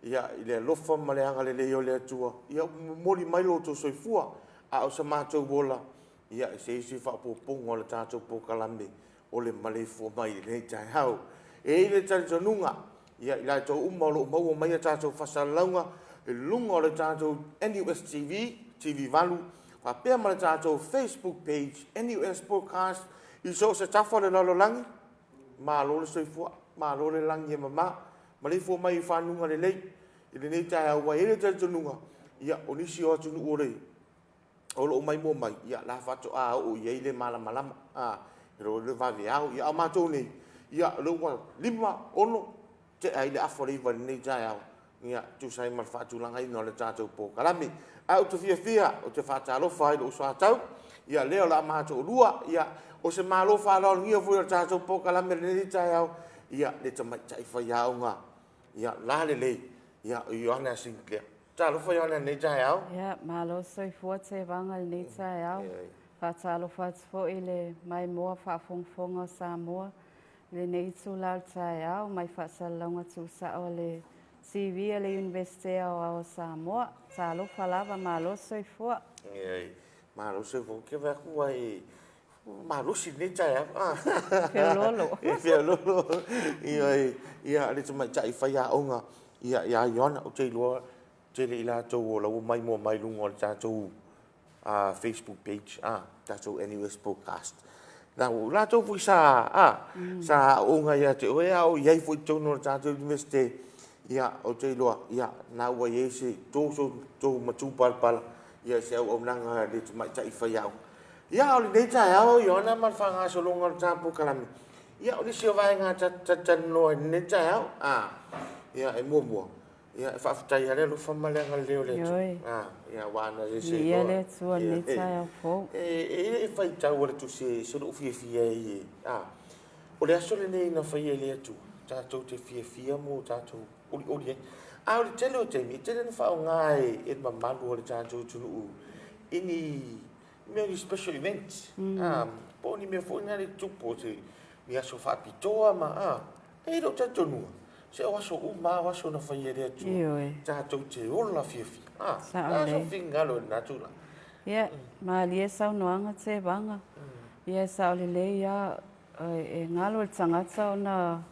ia ile lofa maleanga le o le atua ia moli mai lo to soifua a o sa matou bola ia se fa popongo le tatou pokalame o le Maleifua mai le tai hau e le tanunga ia ila to umalo mau mai tatou fasalaunga e lunga o le tatou NUS TV valu fa pe ma le tatou Facebook page NUS podcast i so se tafa le lalolangi ma lo le soifua ma lo le langi mama Maleifua mai whanunga le lei i le nei tai hau e le tanunga ia o nisi o tunu o rei o lo mai mo mai ia la fato a o ye le mala malama ro le va viao ia ma to ni ia lo wa lima ono te ai le afori va ni ja ia tu sai mal fa tu langa no le tato po kalami au tu fia o te fa ta lo fa lo sa tau ia le la ma to lua ia o se malo fa lo ngia fu le tato po kalami ni ja ia le tama tai fa ia nga ia la le ia Johanna Sinclair talo fa yana nei tai au ia malo soi fuate vanga nei tai au fa talo fa fo ile mai mo fa fonga sa mo le nei tu la tai au mai fa salonga tu sa ole CV le universite o sa mo talo fa lava malo soi fo ei malo soi fo ke va kuai malo si nei tai au Fiololo ia le tama tai fa ia onga ia Johanna o te lo Tele ila to la mai mo mai lungo ta to Facebook page ta to NUS podcast na la to fu sa sa o nga ya te o ya o ye fu to no ta to university ya o te lo ya na wa ye se to ma tu pal ya se o nang de mai tai fa ya ya o le ta ya o yo na ma fa nga so lungo ta pu kalam ya o le se va nga ta no ne ta ya e mo ia fa fatai ale lo fa male ngal leo le ia wana se ia le tua le tai fo e fai tau le tu se lo fie o le aso le nei na fai le tu tatou te fie mo tatou o le le tele o te mi tele na fa ngai e mamalu o le tatou tunu ini me special event po ni me fo na le tupo te mi aso fa pitoa ma e lo tatou nu se o aso waso na fai ele tu ta to te o la fifi so fingalo na tu la ia ma lia sa no anga te vanga ia sa le le ia e ngalo tangata na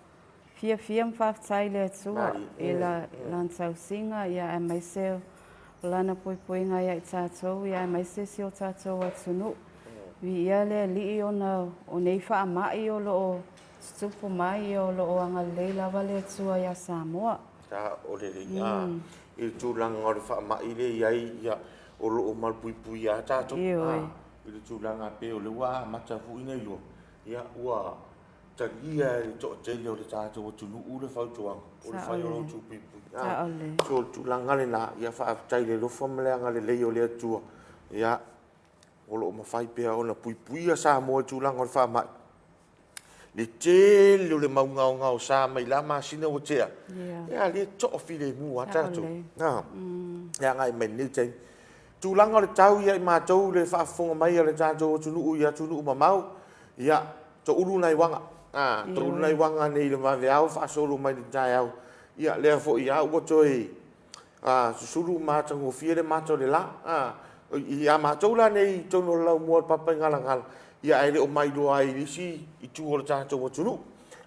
fia fa tai le tu ela lança singa ia mai se lana poi nga ia tato ia mai se o tato atunu vi ia le li ona o nei fa mai o lo Stupu mai o lo anga le lava le tua ya Samoa. Ta o le il tu lang o fa mai le ia o lo mal pui ya ta to. Il tu lang a pe o le wa ma ta fu ina yo. Ia wa ta ia to te le o le ta to tu lu le fa tu o le fa yo tu pui. So tu lang ale na ia fa tai le lo fo mele anga le o le tu. Ia o lo ma fai pe o na pui ya Samoa tu lang o fa mai. Le tele le ngau sa mai la ma sina o tea ya le to file mu ata tu ya ngai men ni te tu langa le tau ya ma tau le fa fonga mai le tato tu nu ya tu nu ma mau ya to ulu nai wanga to ulu nai wanga nei le ma veau fa solo mai ta ya ya le fo ya o toi sulu ma tango fiere ma to le la ya ma tau la nei to no la mo papa ngala ia ele o mai do ai lisi i tu o tato o tunu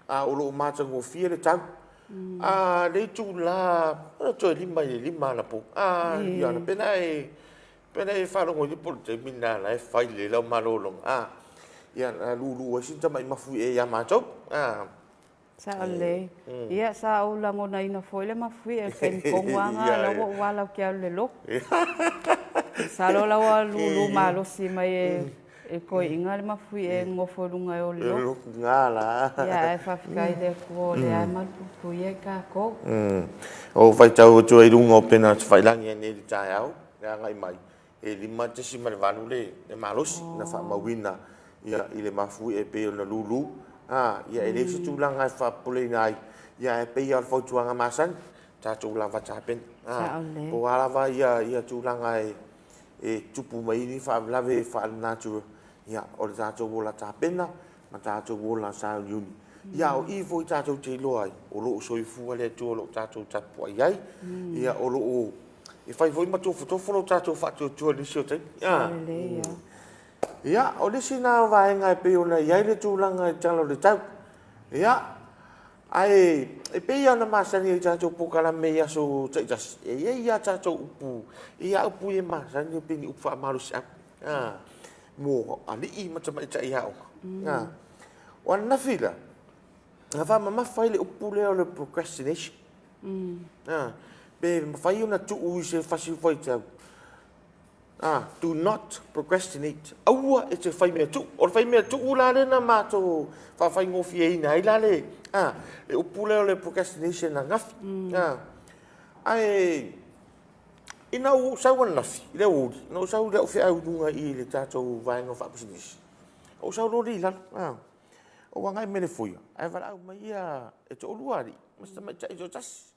o lo mata ngo fie le tau le tu la to lima la po ia na pena e fa lo ngoi po te mina la e fai le lo malolo ia lu o sinta mai mafu e ia mato sa le ia sa o la ngona ina foi le mafu e fen kongwanga lo wala ke le lo sa lo la lu malo si mai e ko inga le mafui e ngofo lunga o lo ngala ya e fa fikai le ko le ai ma pu ye ka ko o vai tau tu e lunga o pena fai langi ne le tai au nga ngai mai e lima te si mal vanu le malos na fa mawina ia ile mafui e pe na lulu ia ele si tu langa fa pule ngai ia e pe ia fo tu nga masan ta tu lava chapen po ala va ia tu langa e tupu mai ni fa lave fa na tu ia o le tatou wola tapena ma tatou wola sa yuni Ia o i foi tātou te loa ai, o loo soifua le tua lo tātou tapu ai ai, ia o loo, e whai foi matofo lo tātou whātua tua nisi o tei. Ia, o nisi nā vaenga e peo na iai le tūlanga e talo le tau. Ia, ai, e peo na masani e tātou pokala me aso taitas, e ia tātou upu, ia upu e masani e peni upu whaamaru si au. Mo, ali I matama ita i hao. Wan na fila, nga wha mawhai le upu leo le procrastination. Be mawhai una tuu I se whasi whai tau. Do not procrastinate. Aua e te whai mea tu. O le whai mea tu ula le na mātou whawhai ngofi e ina. Ila le, le upu leo le procrastination na ngafi. Ai, ina u sau an nafi, le uri. Ina u sau leo whi au dunga I le tātou vaenga whapasinisi. O sau lori lalo. O wangai mele fuia. Ai wala au mai ia e te oluari. Masta mai tai o tasi.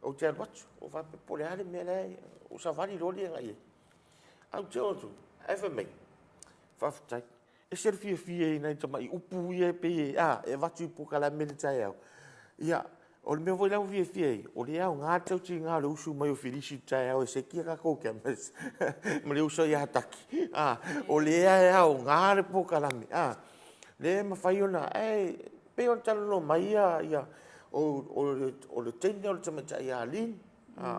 O te alwatu. O wape pole hale mea lei. O sa wali lori nga ia. Au te otu. Ewa mei. Whawhatai. E ser fia I nei tama I upu ia pe e. E watu I pokala mele tai au. Ia. O le mea voi lau fia I. O le au ngā tau ti ngā le usu mai o whirisi tai au. E se kia ka koukia. Ma le usa I hataki. O le au ngā le pokala me. Le mawhai ona, pe on tala no mai ia, o le tene o le tamata I Arlene,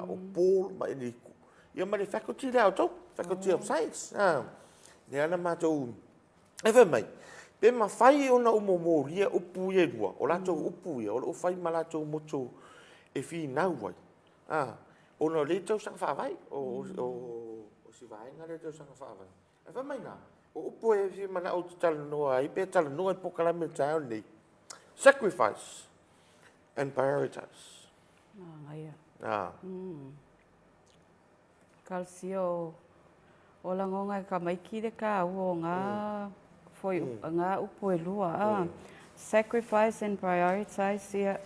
o Paul, ma e niku. Ia ma le faculty leo tau, faculty of science. Le ana mātou, ewe mai, pe mawhai ona umomoria upu e rua, o latou upu ia, o le ufai ma latou moto e whi nau wai. Ona le tau sanga whawai, o si vaenga le tau sanga whawai. Ewe mai nā. O upo e fi mana o te tala noa I pe tala noa I pokala me tau nei. Sacrifice and prioritize. Ngaia. Kalsio o langonga ka maiki le ka o ngā foi ngā upo e lua. Sacrifice and prioritize ia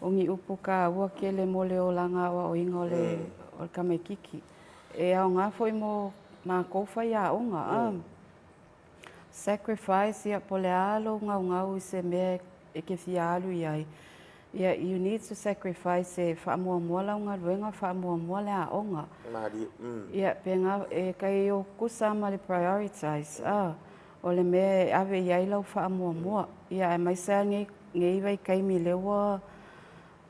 o ngi upo ka ua ke le mole o langa o inga o le ka maikiki. E au ngā foi mo mā kouwha ia o ngā. Sacrifice ia pole alo ngau I se mea e ke fia alu iai. Ia, you need to sacrifice e whaamua lau ngā ruenga, whaamua le a onga. Ia, pe ngā e kai o kusa ma le prioritize. O le mea e awe iai lau whaamua. Ia, e mai sa nge iwa I kai mi lewa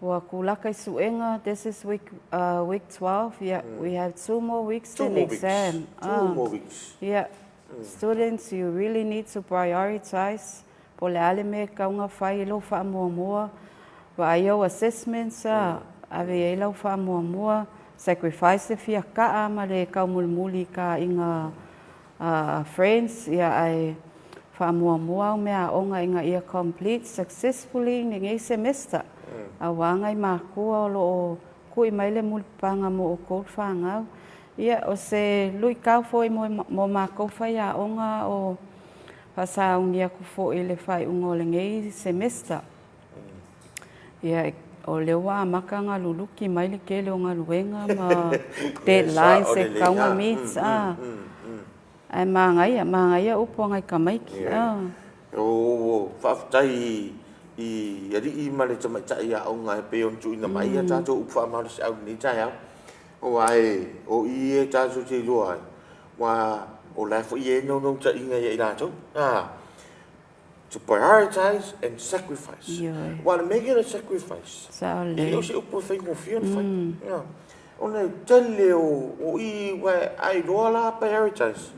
wa kulaka I suenga. This is week 12. Yeah, we have 2 more weeks till exam. 2 more weeks. Yeah. Students, you really need to prioritize. Pole ale me kaunga whai ilo whaamua. Wa aio assessments, ave e ilo whaamua. Sacrifice fia kaa ma le kaumulmuli ka inga friends. Ia ai whaamua mea onga inga ia complete successfully nge semester. A wanga I mākua o lo kui mai le mulipanga mo o kou whangau. Ia, o se lui kau foi mo mākou whai a onga o whasaungia ku foi le whai ungo le ngei semester. Ia, o le wā maka ngā luluki mai le kele o ngā luenga ma deadlines e kaunga meets. Ai māngaia upo ngai ka maiki. O whawhatai I ari I male tamaitai a onga e pe on tu ina mai a tātou upa maru se au ni tai au. O ai, o I e tātou te loa ai. Wa o lai fo I e no ta inga I rātou. To prioritize and sacrifice. Wa make it a sacrifice. E o se upo whai mo whia na whai. O nei tele o I wa ai roa la prioritize.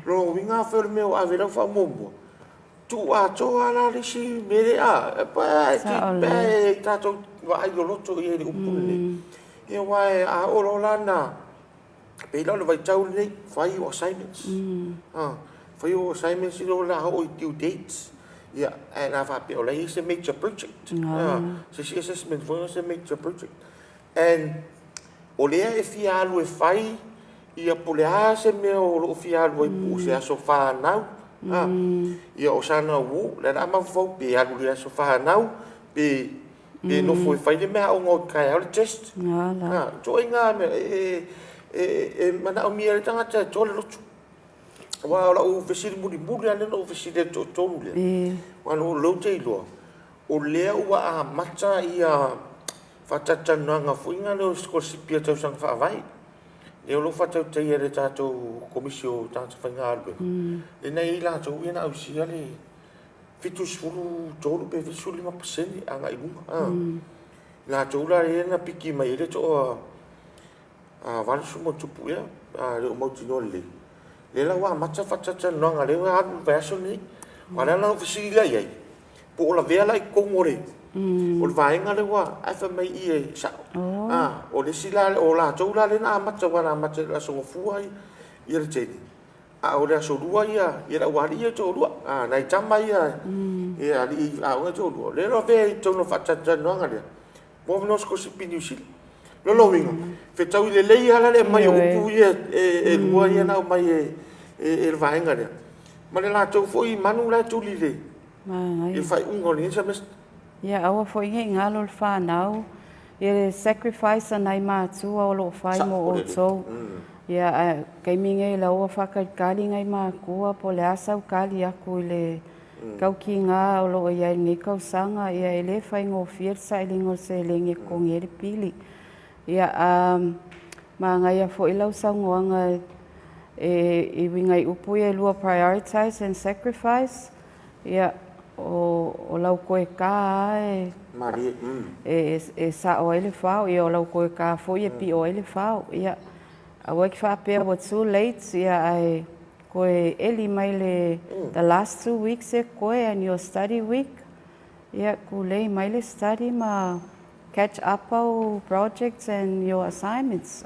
Ro winga whare meo a vera wha momo. Tu a toa la risi mere a. Pa e tātou wa ai o loto I e upo nei. E wai a oro lana. Pe lau le vai tau nei, whai o assignments. Whai o assignments I lo la o I due dates. Ia, e nā whape o lei, it's a major project. So si assessment for a major project. And o lea e fia alu e whai, ia polea se mea o lo fia alu e pu se aso whanau. Ia o sana wu, le rā mawhau, pe alu le aso whanau, pe no foi fai le mea o ngau kai au le test. Toi ngā mea, mana o mia le tangata e tole lotu. Wa la o fesiri muri ane no fesiri tonu le. Wano lo te lo. O lea ua a mata ia whatatanoanga fuinga leo skosipia tau sang whaavai. Leo lo whatau te ere tātou komisio tātou whainga arbe. E nei la tau ina au sia le fitu sfuru tolu pe fitu 5% anga i lunga. La tau la ena piki mai ere to a vansu mo tupu ia. Le o mauti no le. Le la wa mata whatatanoanga leo a adu verso ni. Wana na ofisila iai. Po la vea lai kongore. O le vaenga le wa afa mai I e sa. O le sila o la tau la le na mata wana mata la so fuai ia le teni. O le so rua ia la wari ia to rua. Nai tama ia. Ia ali o to rua. Le no ve to no fatata no ngale. Mo no sko si pini usil. Lo lo winga. Fe tau le le ala le mai o pu ia e rua ia na mai e vaenga le. Ma le la tau foi manu la tu li le. I fai ungoni sa mes. Ia aua foi nge ngalo le whanau. Ia le sacrifice anai mātua o lo whai mo o tau. Ia kei minge la ua whakaikali ngai mākua po le asau kali aku I le kauki ngā o lo ia ngi kausanga. Ia e le whai ngō whir sa I lingo se le nge kongi ere pili. Ia ma ngai a fo I lau sau ngoanga I wingai upu e lua prioritize and sacrifice. Ia o lau koe kā e sa o ele whao. Ia o lau koe kā fo I pi o ele whao. Ia a waki whapea wa too late. Ia ai koe eli mai le the last 2 weeks e koe and your study week. Ia ku lei mai le study ma catch up au projects and your assignments.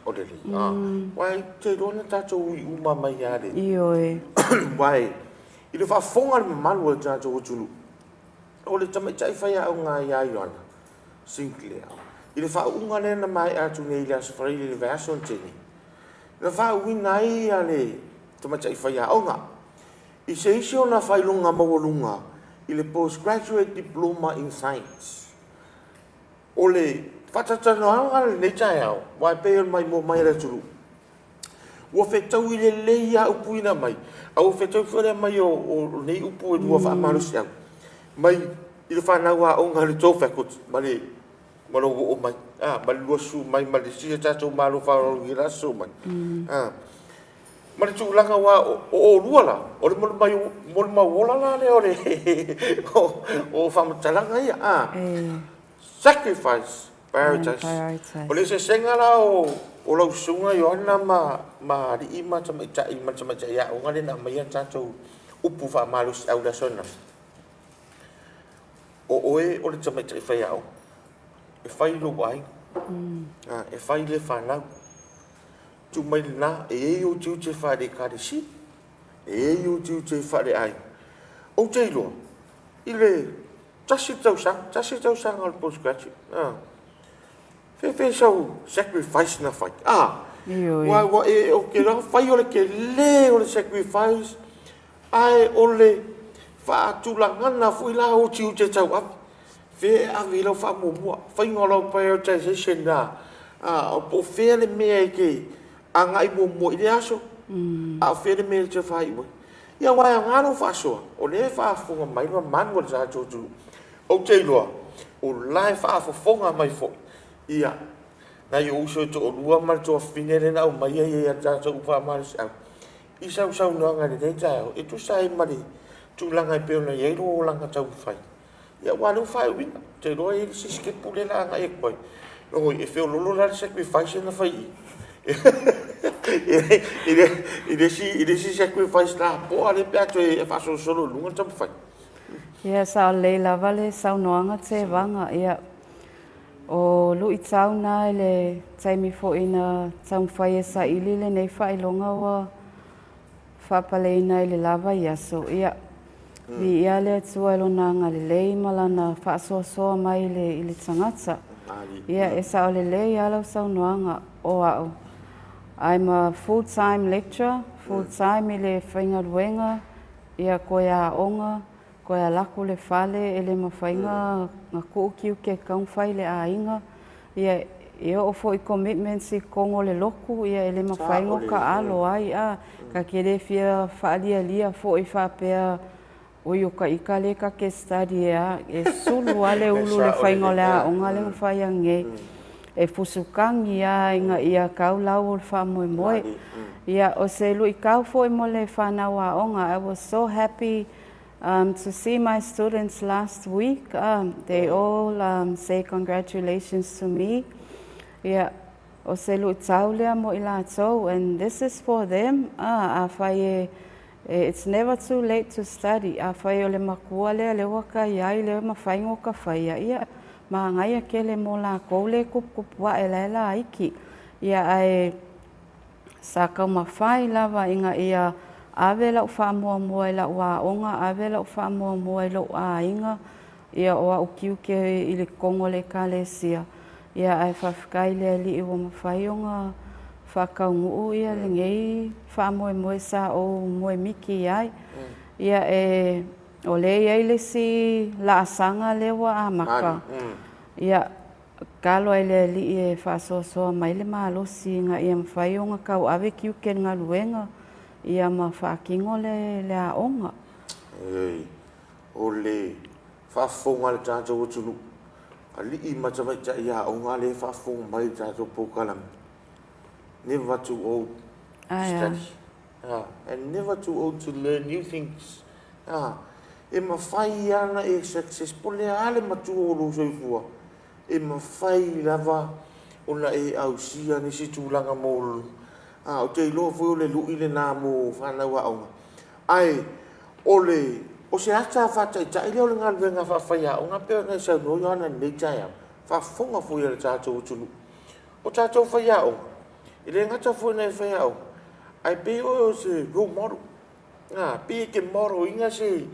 Orderly. Wai te rona tātou I uma mai are. Iyo e. Wai. I le whafonga le manu e tātou o tunu. O le tamaitai whai au ngā iai ana. Sinclair. I le whaunga le na mai atu nei le asafari le version teni. Le whauina I a le tamaitai whai au ngā. I se isi o na whailunga mawalunga. I le postgraduate diploma in science. O le whatatanoanga le nei tai au. Wai pēr mai mo mai re turu. Ua whetau I le leia upuina mai. Au whetau whare mai o nei upu e lua whaamarusi au. Mai I le whanau a o ngā le tōwhekot. Ma le marongo o mai. Ma le lua su mai. Ma le sia tātou malo wharo I raso mai. Ma le tūlanga wa o lua la. O le mole mai wola la le o le. O whamatalanga ia. Sacrifice. Prioritize. O le se senga la o lau sunga I ona ma ri ima tamaitai ia o ngale na mai tātou upu whaamarusi au la sona. O oe o le tamaitai whai au. E whai lo wai. E whai le whanau. Tu mai na e o tiu te whare kare si. E o tiu te whare ai. O te iloa. I le tasi tau sang al postgraduate. Fe sau sacrifice na whai. Wa e o ke rau whai o le ke le o le sacrifice. Ai o le whaatulangana fui la o tiu te tau api. Fe awi lau whaamumua. Whai ngolo prioritization na. O po whea le mea I ke a ngai mumua I le aso. A whea le mea te whai ua. Ia wai a ngāno whaasoa. O le whaafonga mai ma manua le tātou tulu. O te iloa. O lai whaafonga mai fo. Ia. Na I uso to o lua mai to finere na o mai e tātou whaamarusi au. I sau noanga le nei au. E tu sai mari. Tu langa I peona I eiro o langa tau whai. Ia wanu whai wina. Te roa I si skipu le langa e koi. No e feo lolo la sacrifice na whai. I le si sacrifice la po ale peato e whaso solo lunga tau whai. Ia sa le lava le sau noanga te vanga. Ia o lui tau na le taimi fo ina tau whai e sa ili le nei whai longa wa whapaleina I le lava ia so. Ia vi ia le atua ilo nanga le lei malana whaasoa mai I le tangata. Ia e sa o le lei alau sau noanga o au. I'm a full-time lecturer, full-time I le whaingaruenga, ia koe a onga, koe a lako le whale, e le mawhainga ngā kuukiu ke kaunwhai le a inga. Ia o fo I commitments I kongo le loku, ia e le mawhainga ka alo ai, ka kere fia whaalia lia fo I whapea o ka ika le ka ke study e sulu ale ulu le whainga le aonga le whaiange. E fusukangi inga ia kau lau o wha moe moe. Ia o se lu i kau fo mo le whanau aonga. I was so happy to see my students last week. They all say congratulations to me. Ia o se lu i tau lea mo i la tau. And this is for them. A whai it's never too late to study. A whai o le makua lea le waka iai le ma whaingo ka whaia. Ia ma ngai ke le mo la kou le kup wa e la aiki. Ia ai sa kau ma whai lava inga ia awe lau wha mua i lau wa onga, awe lau wha mua i lau a inga. Ia o au kiu ke i le kongo le kalesia. Ia ai whawhikai le li i wa ma whai onga whakau nguu ia le ngei wha mua sa o mua miki ai. Ia o le iai le si la asanga le wa a maka. Ia kalo ai le li e whaasosoa mai le maalosi nga ia mwhai o nga kau awe kiu ke ngā luenga. Ia ma whaakingo le a onga. Ei, o le whaafonga le tātou o tunu. A li i matamai ta ia onga le whaafonga mai tātou poukalami. Never too old to study. And never too old to learn new things. E ma whai ana e successful le ale matu o lo soifua. E ma whai lava ona e au sia ni si tūlanga mōlu. O te ilo fui o le lui le nā mō whanau a onga. Ai, o se ata whatai tai leo le ngā luenga whawhai a onga pēr ngai sau no yohana nei tai am. Whafonga fui ale tātou tunu. O tātou whai a onga. I le ngata fui nei whai a onga. Ai pe o se role model. Pe ke model inga se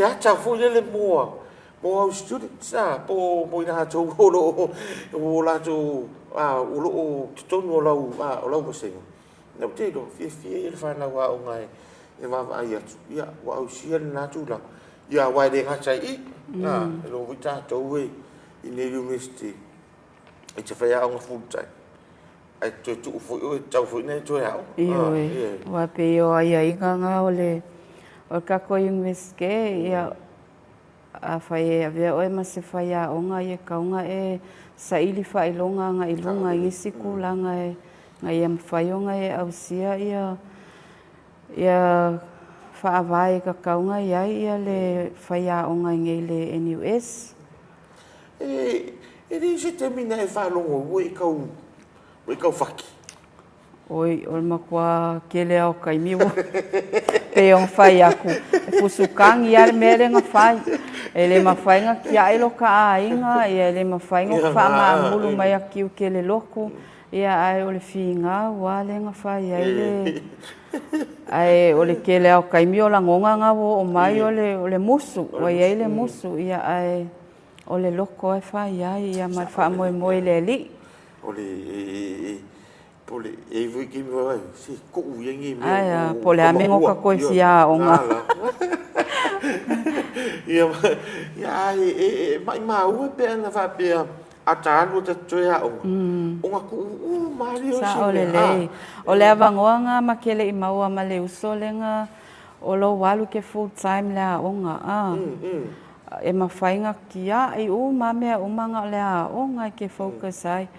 ata fui le mua. Mo au students po mo ina tau o la tu o tonu o lau masengo. Na te do fie e fa na wa o ngai e va ai ia wa au sia na tu la. Ia wa de ngata I lo vita to we in the university. E te fa ya on full time. Ai tu fu tau fu nei tu ya. Wa pe o ai nga ole o ka ko university ia a whai a vea oe ma se whai a onga i e kaunga e sa ili whai longa nga ilunga i siku langa e nga i am whai onga e au sia ia whaavai ka kaunga i ai ia le whai a onga ngei le NUS. E ri se te mina e whalongo ui kau whaki. Oi, o makua ke le au kai miwa. Pe on whai aku. E pusukangi ia mere nga whai. E le mawhai nga kia ilo ka a inga. Ia le mawhai nga whama mulu mai a kiu ke le loko. Ia ai o le whi ngā ua le nga whai ai le. Ai o le ke le au kai miwa la ngonga nga o mai o le musu. O iai le musu. Ia ai o le loko e whai ai. Ia mai wha moe le li. O le pole e vui ki mo ai si ko u yengi me ai pole a mengo ka ko sia onga ia mai u pe na fa pe a talu te toya onga ku mari o sa ole avangoanga makele I maua ma le usolenga o lo walu ke full time la onga e mawhainga kia I mame umanga le onga ke focus ai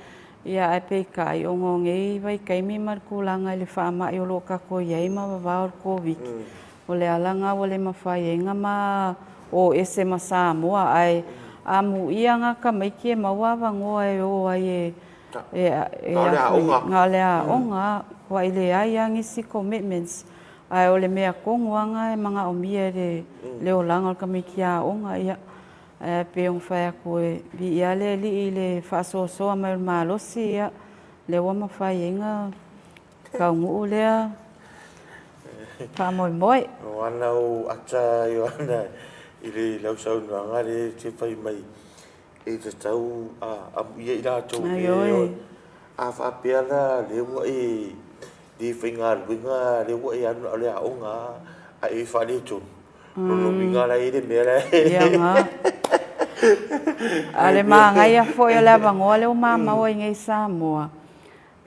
ia ai pe kai o ngei vai kai mi mar kulanga le fa ma yo lo ka ko ye ma va ko vik o le alanga o le mawhai nga ma o ese masa mo ai amu ia nga ka mai ke maua vangoa e o ai nga le onga wa ile ai angi si commitments ai o le mea kongoanga e manga o mia le o langa ka mai kia onga ia pe on whai ako e vi ia le li I le whaasosoa mai malosi ia le wama whai inga kaungu lea wha moe. O ana o ata i ana I le lau sau nuanga le te whai mai e te tau a ia I rātou a whapea la le wa e le whainga luinga le wa e anu a le a onga a e whale tonu. Lono minga la e le mea ia ngā ale ma ngai a foi le bangoa le o mama o ngai Samoa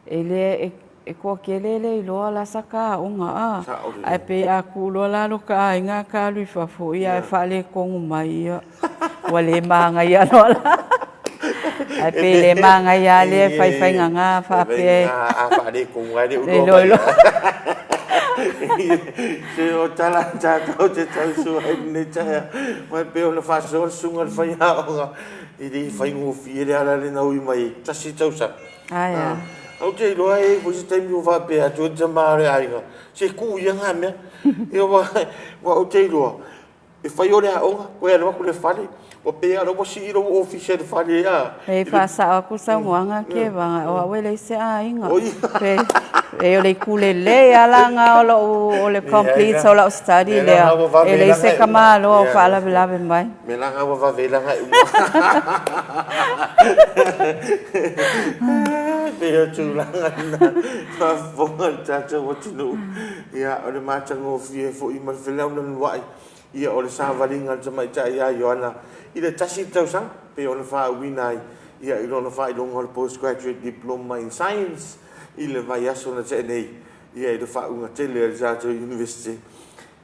ele e ko kelele I loa la saka unga ai pe a ku loa la lo ka inga ka lui fa fo ia fa le kongu mai ia wale manga ia loa ai pe le manga ia le fai nga fa pe fa le kongu ai le lo se o tala tau te tau su ai ne ta mai pe ona fa so sunga fai ha I di fai ngo fi le ala le na ui mai tasi tau sa ai au te loa e ko se taimi o va pe a tu te mare ai ga se ku ia nga me e wa o te loa e fai o le a onga ko e lo ko le fale o pe a lo si lo official fale ya e fa sa ku sa nganga ke va o we le se a inga pe e o le kulele alanga o le complete o le study le e le se kama lo fa la mai me la nga va vela nga Pea tūlanga na whonga tata watinu. Ia, o le mātango fie fo I man whelau na nwai. Ia, o le sāwaringa tamai tai a Ioana. I le tasi tausang, pe o le wha winai. Ia, I lona wha I longa le postgraduate diploma in science. I le vai aso na te nei. Ia, I le wha unga tele a Zato University.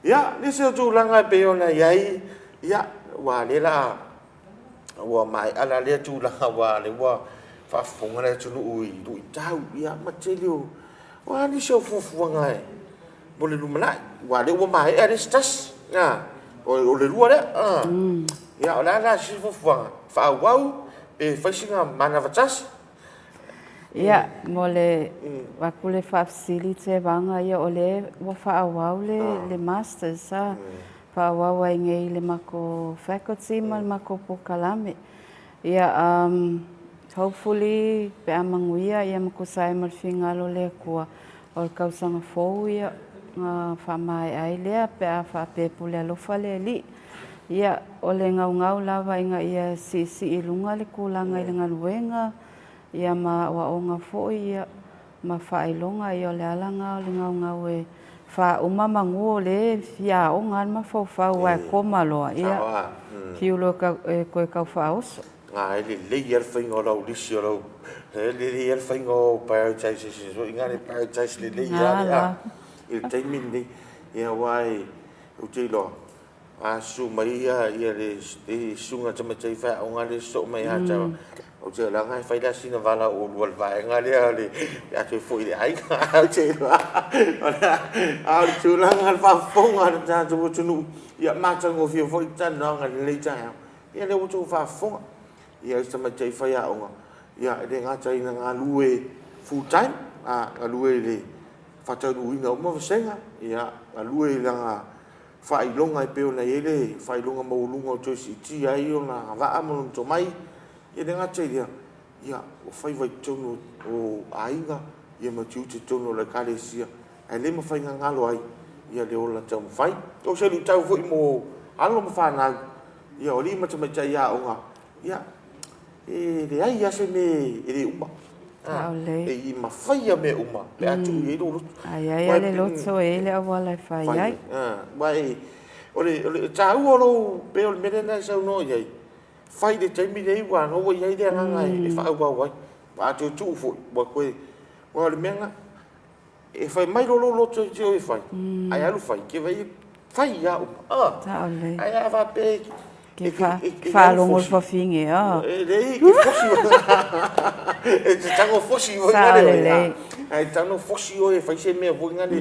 Ia, le se o tūlanga pe o na iai. Ia, wā le la. Wā mai ala le tūlanga wā le wā. Fa fonga le tunu ui tau ia matelio wa ni so fuanga e mo le lumana wa le wa mai e stas na o le lua le ia la si fuanga fa wau e fa singa mana vatas ia mo le wa kule fa facility vanga ia o le wa fa wau le masters sa fa wau ai ngai le mako faculty mal mako pokalame ia hopefully pe amanguia ia makusai malfingalo le kua o kausanga fou ia fa mai ai lea pe a fa pe pule lo fale li ia o le ngau lava inga ia si ilunga le kulanga i le ngaluenga ia ma wa onga fo ia ma fa ilonga ia le alanga o le ngau e fa uma mangu le fia o ngal ma fo fa wa koma loa ia fiulo ko ka fa oso le iar whaingo rau lisi o rau. Le iar whaingo prioritization. So inga le prioritize le iar il taimin ni. Ia wai o te loa. A su mai ia le sunga tamatai wha o ngā le so mai ha tawa. O te langa whai la sina wala o lual vai. Ngā le a te fo I le aika. O te loa. A o te langa le whafonga le tātu o tunu. Ia mātango fia fo I tana ngā le leitaya. Ia le o tu whafonga. Ia sama tai fai a onga. Ia le ngata ina ngā lue full time. Ngā lue le whatau ina o mawasenga. Ia ngā lue le ngā whailonga I peo na ele. Whailonga maulunga o toisi iti ai o ngā waa mono to mai. Ia le ngata ia. Ia o whai vai tono o ainga. Ia matiu te tono le kare sia. Ai le ma whai ngā ngalo ai. Ia le ola tau mawhai. O se lu tau fwoi mo alo ma whanau. Ia o li matamaitai a onga. Ia le ai ase me le uma I mawhaia me uma le atu I lo ai le loto e le awala whai ai wai o le tāu o lo pe o le mene na sau no iai whai le taimi le iwa no wa iai le ngai e wha au wai wa atu tu fo wa koe wa le menga e whai mai lo loto I te o e whai ai alu whai ke whai ia uma ai a wa pe Ke fa longo fa finge Lei ke fosi. E te tango fosi o ngale. Ai tango fosi o e fai se me o ngale.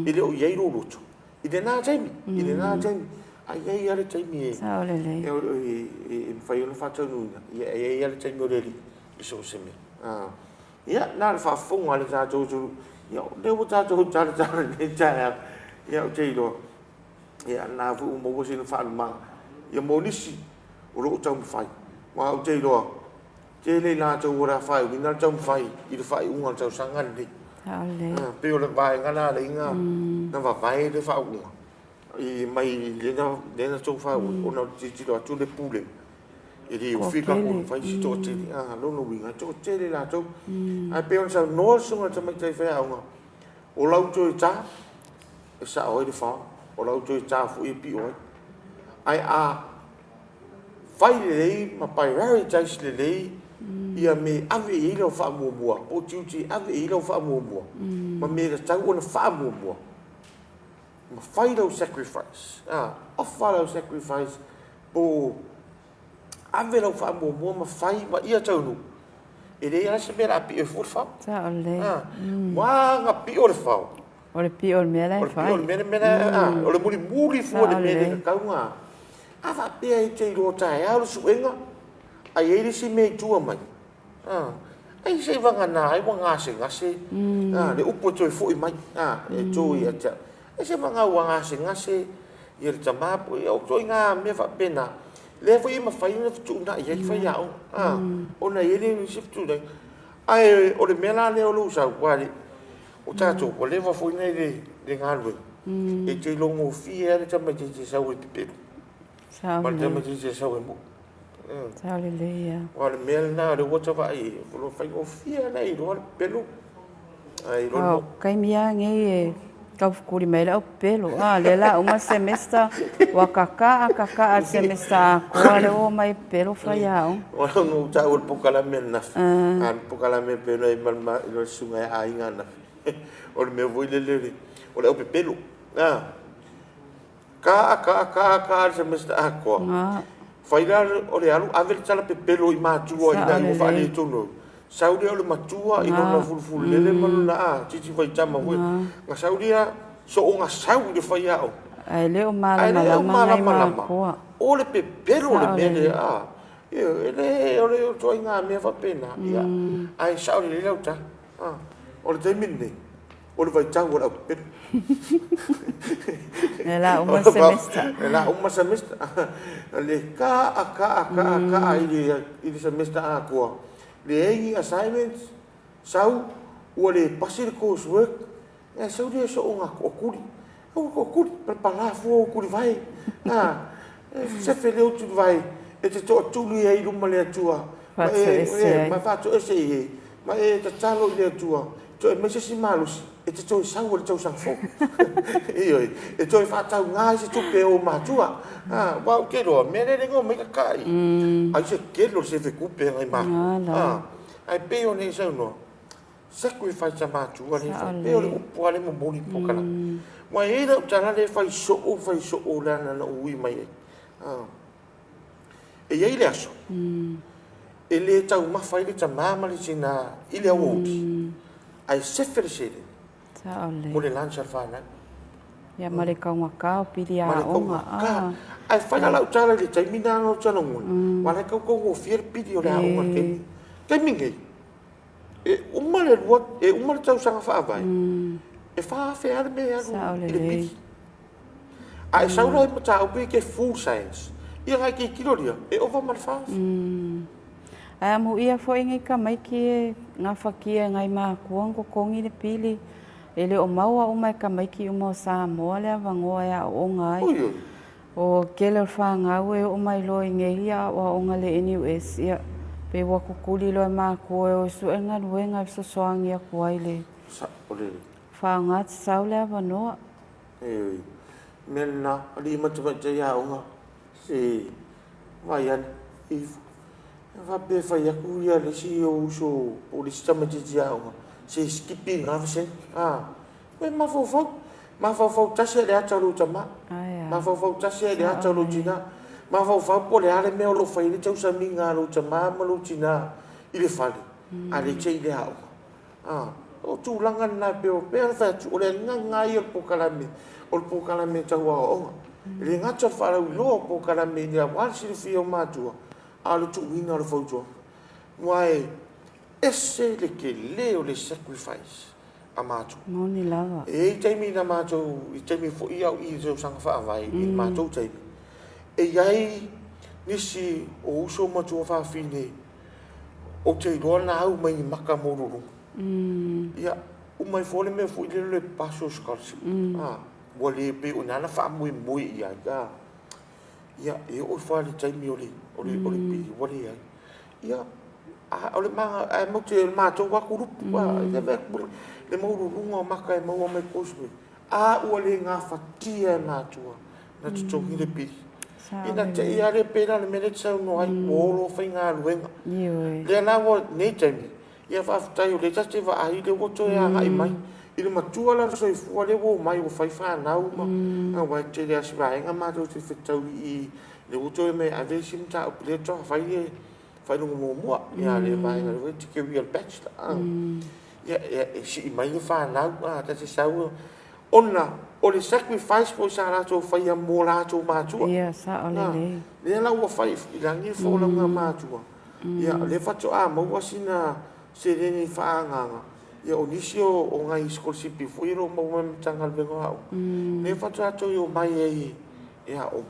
I le o iai ro loto. I le na taimi. I le na taimi. Ai ai ale taimi e. Sa ole le. E fai ona fa tonu. Ai ale taimi o le li. I so se me. Ia na le fa fonga le ta jojo. Ia le o ta jojo ta le ta. Ia o te lo. Ia na fu mo wo se no fa ma. Ia monisi o lo tau fai wa o te loa te le la tau ora fai ni na tau fai I le fai unga tau sangan ni pe o le vai ngana le inga na va vai le fa unga I mai le na tau fai o na ti lo tu le pule I le o fika ko fai si to te lo no winga to te le la tau ai pe on sa no sunga tama te fai unga o lau tu ta e sa o le fa o lau tu ta fu I pi o ai a fai le ma prioritize le ia me ave i lo fa mua o tiuti ave i lo fa mua ma me la tau ona fa mua ma fai lo sacrifice o fa lo sacrifice o ave lo fa mua ma fai ma ia tau nu e le ia se mera pi e fu fa sa ole wa nga pi o le fa o le pi o le mea lai fai o le mena o le muri fu le mena ka nga ava pe ai te ro tai au su enga ai ele si me tua mai ai se vanga na ai wanga se ngase le upo toi foi mai e toi ata e se vanga wanga se ngase ia te mapu o toi nga me fa pena le foi ma fai na tu na ia fai au ona ele ni se tu dai ai o le mela le o lu sa kwali o tato o le va foi nei de ngalwe e te longo fia le tama te sa o pe ma tama te sa o mo sa le ia o le mel na le wata vai lo fai o fia nei ro pelo ai ro kai mia nge kau kuri mai la pelo le la uma semester wa kaka a semester ko le o mai pelo fai au o no ta o pokala men na pokala men pelo e mal lo sunga ai ngana o le me voi le o le o pelo ka semester ko fai la o le alu ave tala pelo I matua ina mo fa le tono saudi o le matua I no fulful le malu na titi fai tama we nga saudi so nga saudi le fai ao ai le o mala ma ko o le pelo le mele ele o le to nga me fa pena ia ai saudi le lauta o le temine o le vai tau o pelo la uma semester la uma semester le ka i semester a ko le ei assignments sau o le pasir coursework e sau dia so nga ko kuri prepara fo kuri vai se fele o tu vai e te to tu li ei lu male tua ma fa to ese ma e te talo le tua to e mese si malus e te toi sau le tau sang fo e toi fa tau nga se tu pe o matua wa ke ro me le ngo me ka kai ai se ke lo se fe ku pe ai ma ai pe o ne sa no sacrifice matua ni pe o le po ale mo moni po kala wa e da tana le fai so o la na ui mai e ia ile aso e le tau ma fai le tama ma le sina ile o ai se ferisere mo le lancha fana ia male kaunga ka pili a onga ai fai la utala le tai mina no tano mo wala ka ko fier pili o la onga ke minge e umale what e umale tau sanga fa vai e fa fe ar me a le pili ai saura mo tau pe ke full science ia ga ke kiloria e over mal fa ai mo ia foi ngai ka mai ki nga fakia ngai ma kuango kongi le pili ele o maua o mai ka mai ki o mo sa mo le vangoa ya o ngai o kele fa nga we o mai lo ngai ya o nga le NUS ya pe wa ku kuli lo ma ko o su nga luenga so soang ya ko ile sa ole fa nga sa le vanoa menna ali ma tu ya o nga si vayan if va pe fa ya ku ya le si o so o le sistema de dia o se skipping nga se we ma fo tase le atalo tama ma fo tase le atalo jina ma fo po le ale me o lo fa ile tau sa minga lo tama ma lo jina ile fale ale che ile ha o tu langa na pe o pe fa tu le nga ia po kala me tau o le nga tsa fa lo po kala me ya wa si fi o matua alo tu winga lo fo jo wai esse le ke le o le sacrifice a mato moni lava e taimi na mato I taimi fo ia I so sanga fa vai I mato taimi e ai nisi o uso mato fa fine o te rona au mai maka moruru ia o mai fole me fo le passo scorsi wale pe o nana fa muy ia ia e o fa le taimi o le pi wale ia ole ma ai mo te ma to wa ku le mo runga maka e mo me kosu o le nga fatia ma to na to ngi le pi ina te ia re pera le mele tsau no ai olo whainga luenga. Le na wo ne temi. Ia whaftai o le tati wa ahi le woto e a hai mai. I le matua la so i fua le wo mai o whai whanau ma. A wai te rea si waenga mātou te whetau i le woto e me a ve simta o le toa whai e whai lungu mō mua. Ia le waenga le te ke real bachelor. Ia e si i mai le whanau a te sau ona o le sacrifice po sa rātou whai a mō rātou mātua. Ia sa o le le. Le la ua whai i rangi whola ngā mātua. Ia le whato a maua sina se reni whaanganga. Ia o nisi o ngai skolsipi fuiro maua mtanga lwengo hau. Le whato ato i o mai e ia o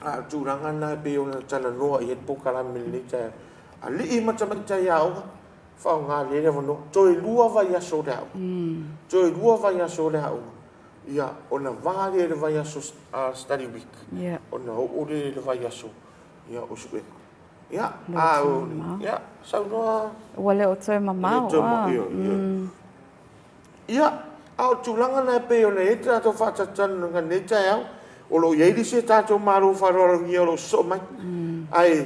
a tūranga nā pe o na tala noa i et pokala mele te a li i matamata i au whao ngā lere wano. Toi lua vai aso le au. Toi lua vai aso le au. Ia, ona vāre le vai aso study week. Ona o le vai aso. Ia, o suwe. Ia, ia, sau noa. Wale o toi mamau. Ia, au tūlanga nai pe o na e tātou whātatanu ngā ne tai au. O lo iei se tātou maro wharora ngia o lo so mai. Ai,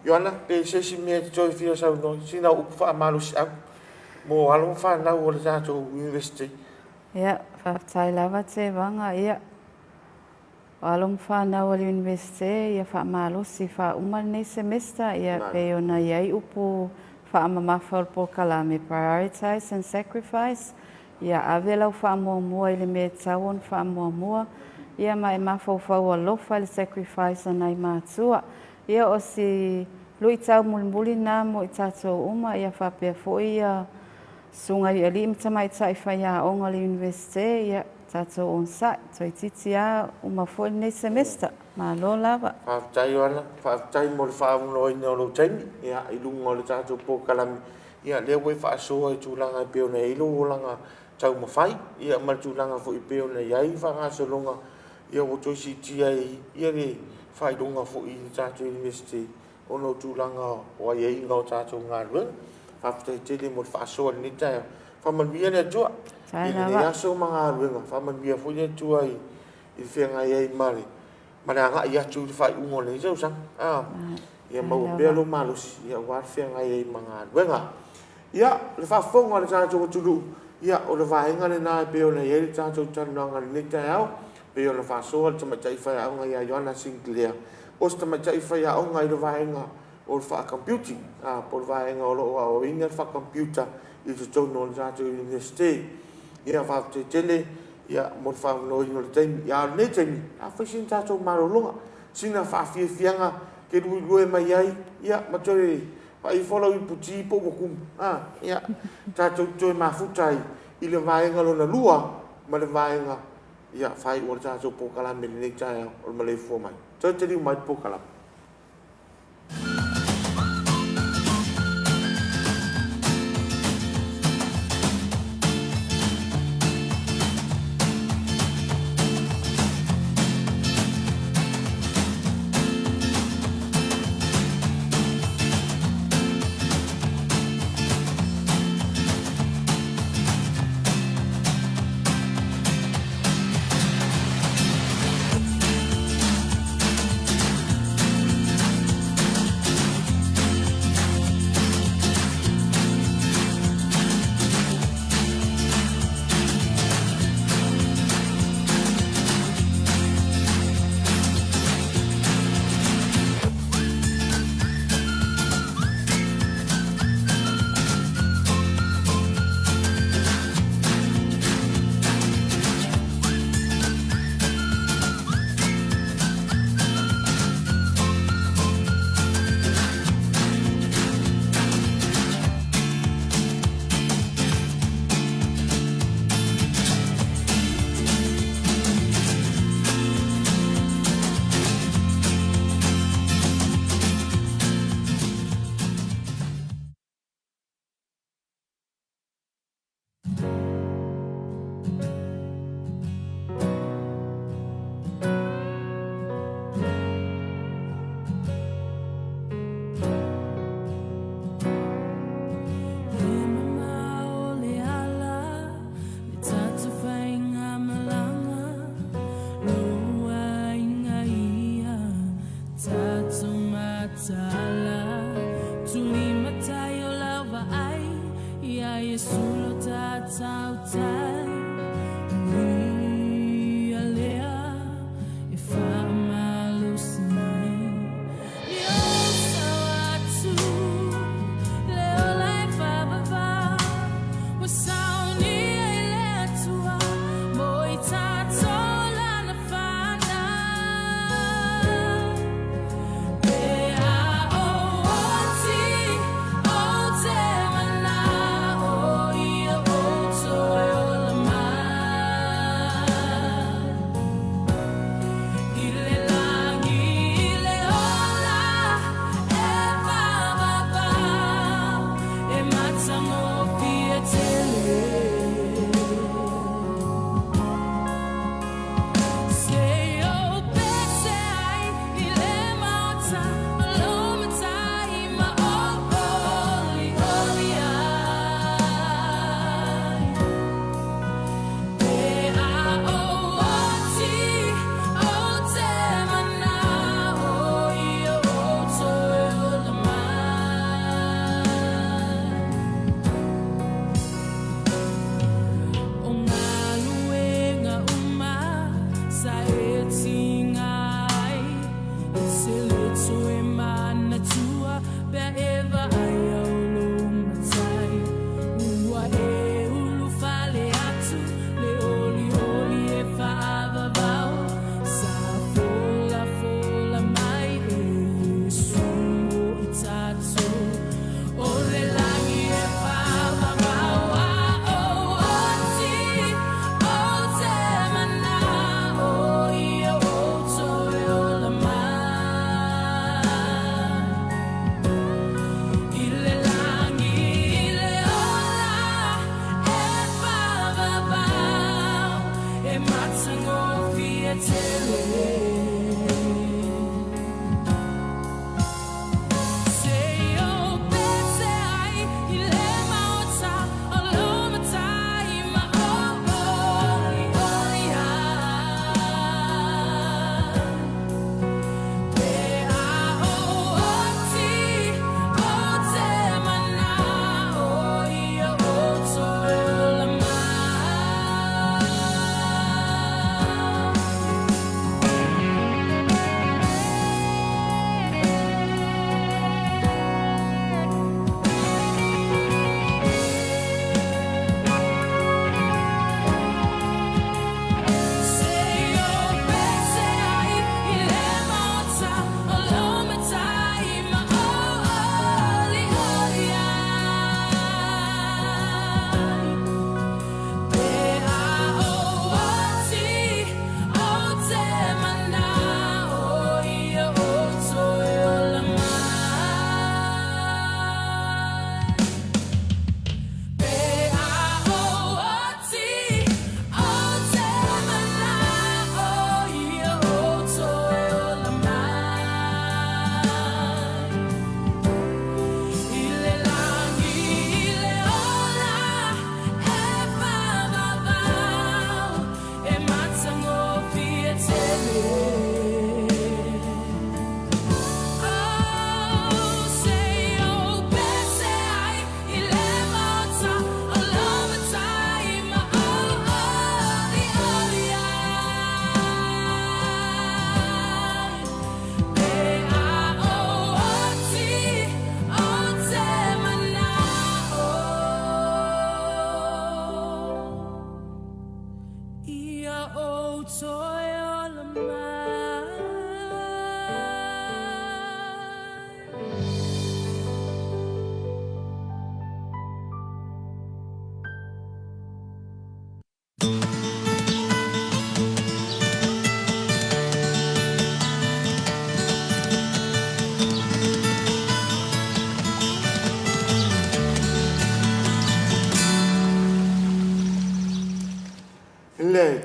Ioana, pe se si mea te toi whia sau noa. Sina upu wha maro si au. Mo alo whanau o le tātou university. Ia, whaftai lava te wanga, ia. O along whanau o le university, ia whaamalosi whaumar nei semester, ia pe ona iai upu whaamamafa o po kalame, prioritize and sacrifice. Ia ave lau whaamuamua i le me tau on whaamuamua. Ia mai mafau whau alofa le sacrifice anai mātua. Ia o si lui tau mulimuli nā mo i tātou uma, ia whapea fōi ia sunga i ali mtamai tai whaia onga le university, ia tātou on site, toi titi a uma fōi nei semester, mā lo lava. Whaftai wana, whaftai mo le whaamuno i nao lo taimi, ia i lunga o le tātou pōkalami, ia lea wei whaasoa i tūlanga i peona e ilo o langa tau mawhai, ia ma tūlanga fo i peona i ai whangasolonga, ia o toi si tia ia le whaidonga fo i tātou university, ono tūlanga o ai e inga o tātou ngā ruenga. Whaftai tele mo whaasoa ni taia. Whamanuia le atua. I le aso mga ruenga. Whamanuia fo le atua i whenga i mare. Mare anga i atu i whai ungo le jau sang. Ia mau belo malusi. Ia war whenga i mga ruenga. Ia le whafonga le tātou tulu. Ia o le whahenga le nā peo na i le tātou tananga ni taia au. Peo na whaasoa le tamatai whai aunga i a Ioana Sinclair. O se tamatai whai aunga i le whahenga o le wha-computing, po le vaenga o loo o inga le wha-computer i te tono le tātou university. Ia whaafte tele, ia mo le whaungo ingo le taimi, ia ne taimi, a whaising tātou marolonga, sina whaafia-fianga ke rui mai ai, ia matore, whai wholau i puti po wakum, ia tātou toi mafutai i le vaenga lona lua, ma le vaenga, ia whai o le tātou pokalame le nektaia o le Maleifua Mai. Toi te riu mai pokalame. le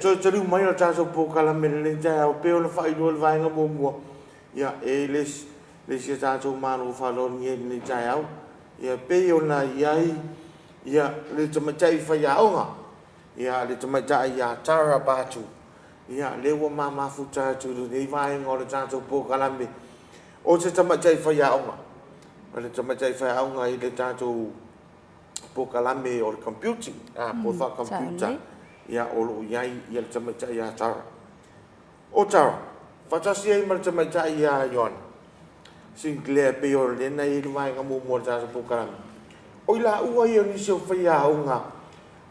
cho mai o taso po kala mele ja o pe o le fai do le vai nga mo ya e le se taso manu fa lo ni ni ja au ya pe o na ya le tama chai fa ya o nga ya le tama ja ya tara ba tu ya le wo mama fu ta tu le vai nga o le taso po kala me o se tama chai fa ya o nga le tama chai fa ya o nga i le taso pokalame o le computing po fa computer ia o lo iai ia le tamaita ia tara o tara fatasi ai mal tamaita ia yon Sinclair pe o le na i mai ka mo mo ta pokalame o ila ua ia ni se fa ia unga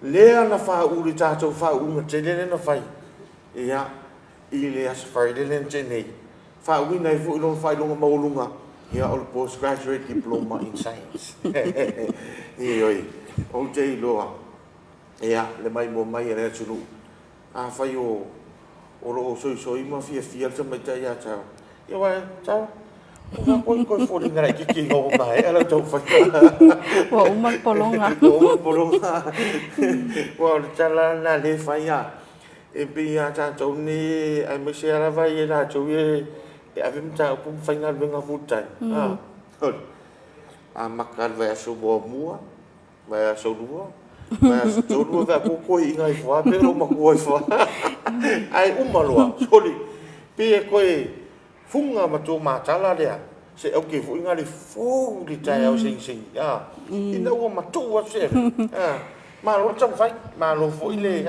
le ana fa u le tatou fa unga tele na fai ia i le asfai le tene fa wina i fu lo fa lo maulunga ia o postgraduate diploma in science oi o te loa ia le mai mo mai le tulu fai o lo soi ma fia te mai tai ata ia wa ta ko fo ni ngai ki go mai ala tau fai wa uma polonga wa tala na le fai ya e pia ta tau ni ai me se ala vai la tau e avem ta pum fai nga venga futai makal vai so bo mua vai so lua vai so lua va ko inga i fa pero ma ko i fa ai umaloa soli pe ko funga ma to ma tala le se o ke fu inga le fu li tai au sing ina o ma to wa se ma lo chang fai ma lo fu ile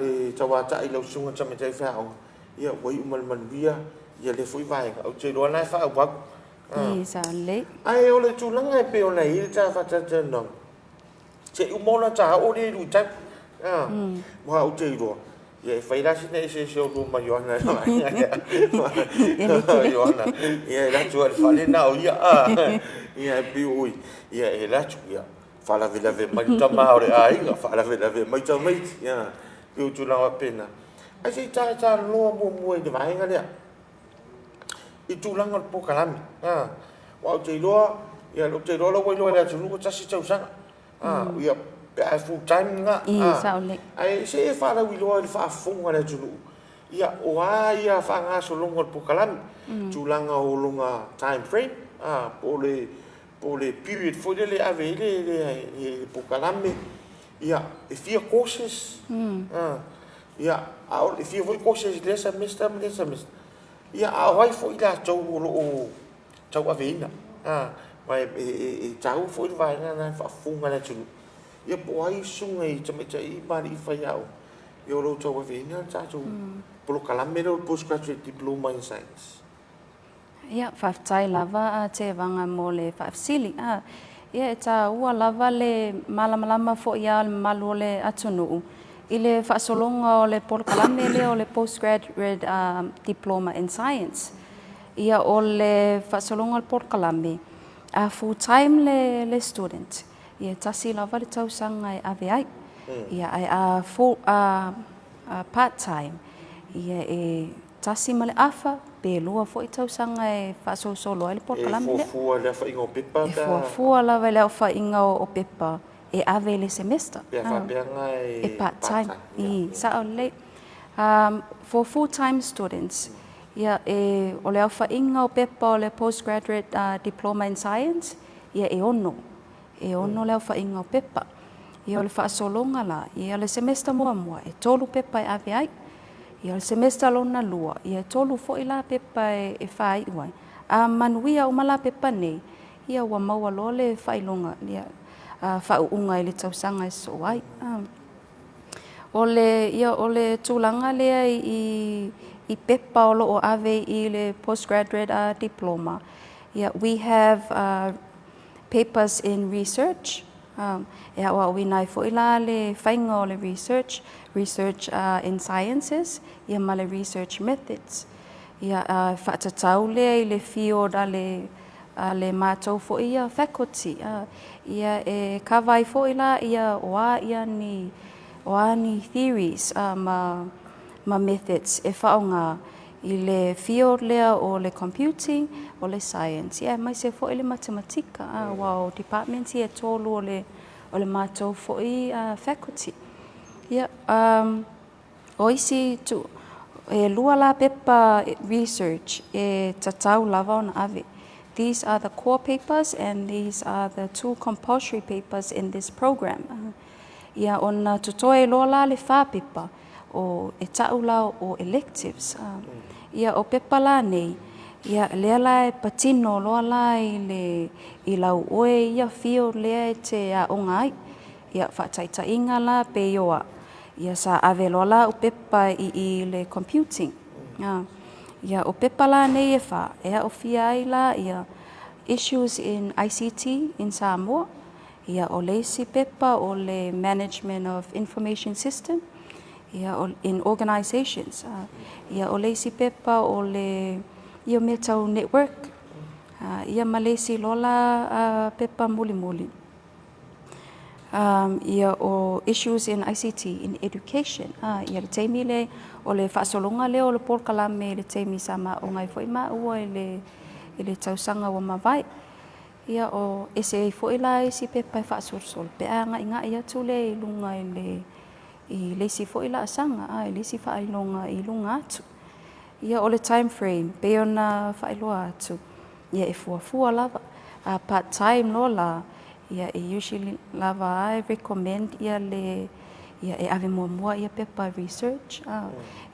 le tawa ta i lo sunga chama tai fa o ia wai umal man via ia le fu vai o che lo na fa wa sa le ai o le tulanga pe o nei i ta fa ta no che umona ta o le lu ta wa o che lo ia fai la sine se o lu ma yo na yo na ia la tu al fa le na o ia pe ui ia e la tu ia fa la vela ve mai ta ma o le ai fa la vela ve mai ta mai ia pe o tulanga pena ai se ta lo mo de vai nga le i tulanga po kalami wa te loa ia lo te loa wai loa le tunu ko tasi tau sanga ia pe ai full time nga ai se fa la wi loa le fa fonga le tunu ia o ia fa nga so longo po kalami tulanga o longa time frame po le period fo le ave le po kalami ia e fia courses ia e fia courses le semester ia a vai fo ila tau o tau avena mai tau fo vai na fa funga na tunu ia po ai sunga i tamaita i mari fai au ia lo tau avena tau polo kalame lo postgraduate diploma in science ia fa tai lava te vanga mo le fa sili ia ta ua lava le malama fo ia malu le atunu ile whaasolonga o le polokalame le o le postgraduate diploma in science. Ia o le whaasolonga o le polokalame full time le student. Ia tasi lava le tausanga e ave ai. Ia ai full part time. Ia e tasi ma le afa pe lua fo i tausanga e whaasolo le polokalame le. E fuafua le wha inga o pepa. E fuafua lava le wha inga o pepa. E ave le semester. E part-time. Sa o le. For full-time students, ia o le awha inga o pepa o le postgraduate diploma in science, ia e ono. E ono le awha inga o pepa. Ia o le whaasolonga la, ia le semester mua, e tolu pepa e ave ai. Ia le semester lona lua, ia tolu fo i la pepa e whai uai. Manuia o mala pepa nei, ia ua maua lo le whailonga, ia whauunga i le tausanga e so ai. O le tūlanga lea i pepa o lo o ave i le postgraduate diploma. Yeah, we have papers in research. Ia wa winai fo ila le whainga o le research in sciences, ia ma le research methods. Ia whaatatau lea i le field le mātou fo ia faculty. Ia e kawai fo ila ia oa ni theories ma methods e whaonga i le field lea o le computing o le science. Ia mai se fo i le matematika wa o department ia tolu o le mātou fo i faculty. Ia o isi tu e lua la pepa research e tatau lava ona ave. These are the core papers and these are the 2 compulsory papers in this program. Ia ona tutoe loa la le whāpepa o e taula o electives. Ia o pepa la nei, Ia lea lai patino loa lai i lau oe ia fio lea te a onga ai. Ia whaataitainga la pe ioa. Ia sa ave loa la upepa i le computing. Ia o pepa la nei e wha. Ea o fia ai la ia issues in ICT in Samoa. Ia o leisi pepa o le management of information system. Ia in organizations. Ia o leisi pepa o le ia mea tau network. Ia malesi lola pepa muli muli. Ia o issues in ICT in education. Ia le teimi le o le whaasolonga le o le porkalame le teimi sama o ngai fwoi ma ua i le tausanga wa mawai. Ia o ese fwoi la isi pepa i whaasolsol. Pe anga inga ia tu le ilunga i le si fwoi la asanga. I le si whailonga i lunga atu. Ia o le time frame, pe ona whailoa atu. Ia e fuafua lava. Part time no la. Ia e usually lava I recommend ia le ia e ave mua ia pepa research.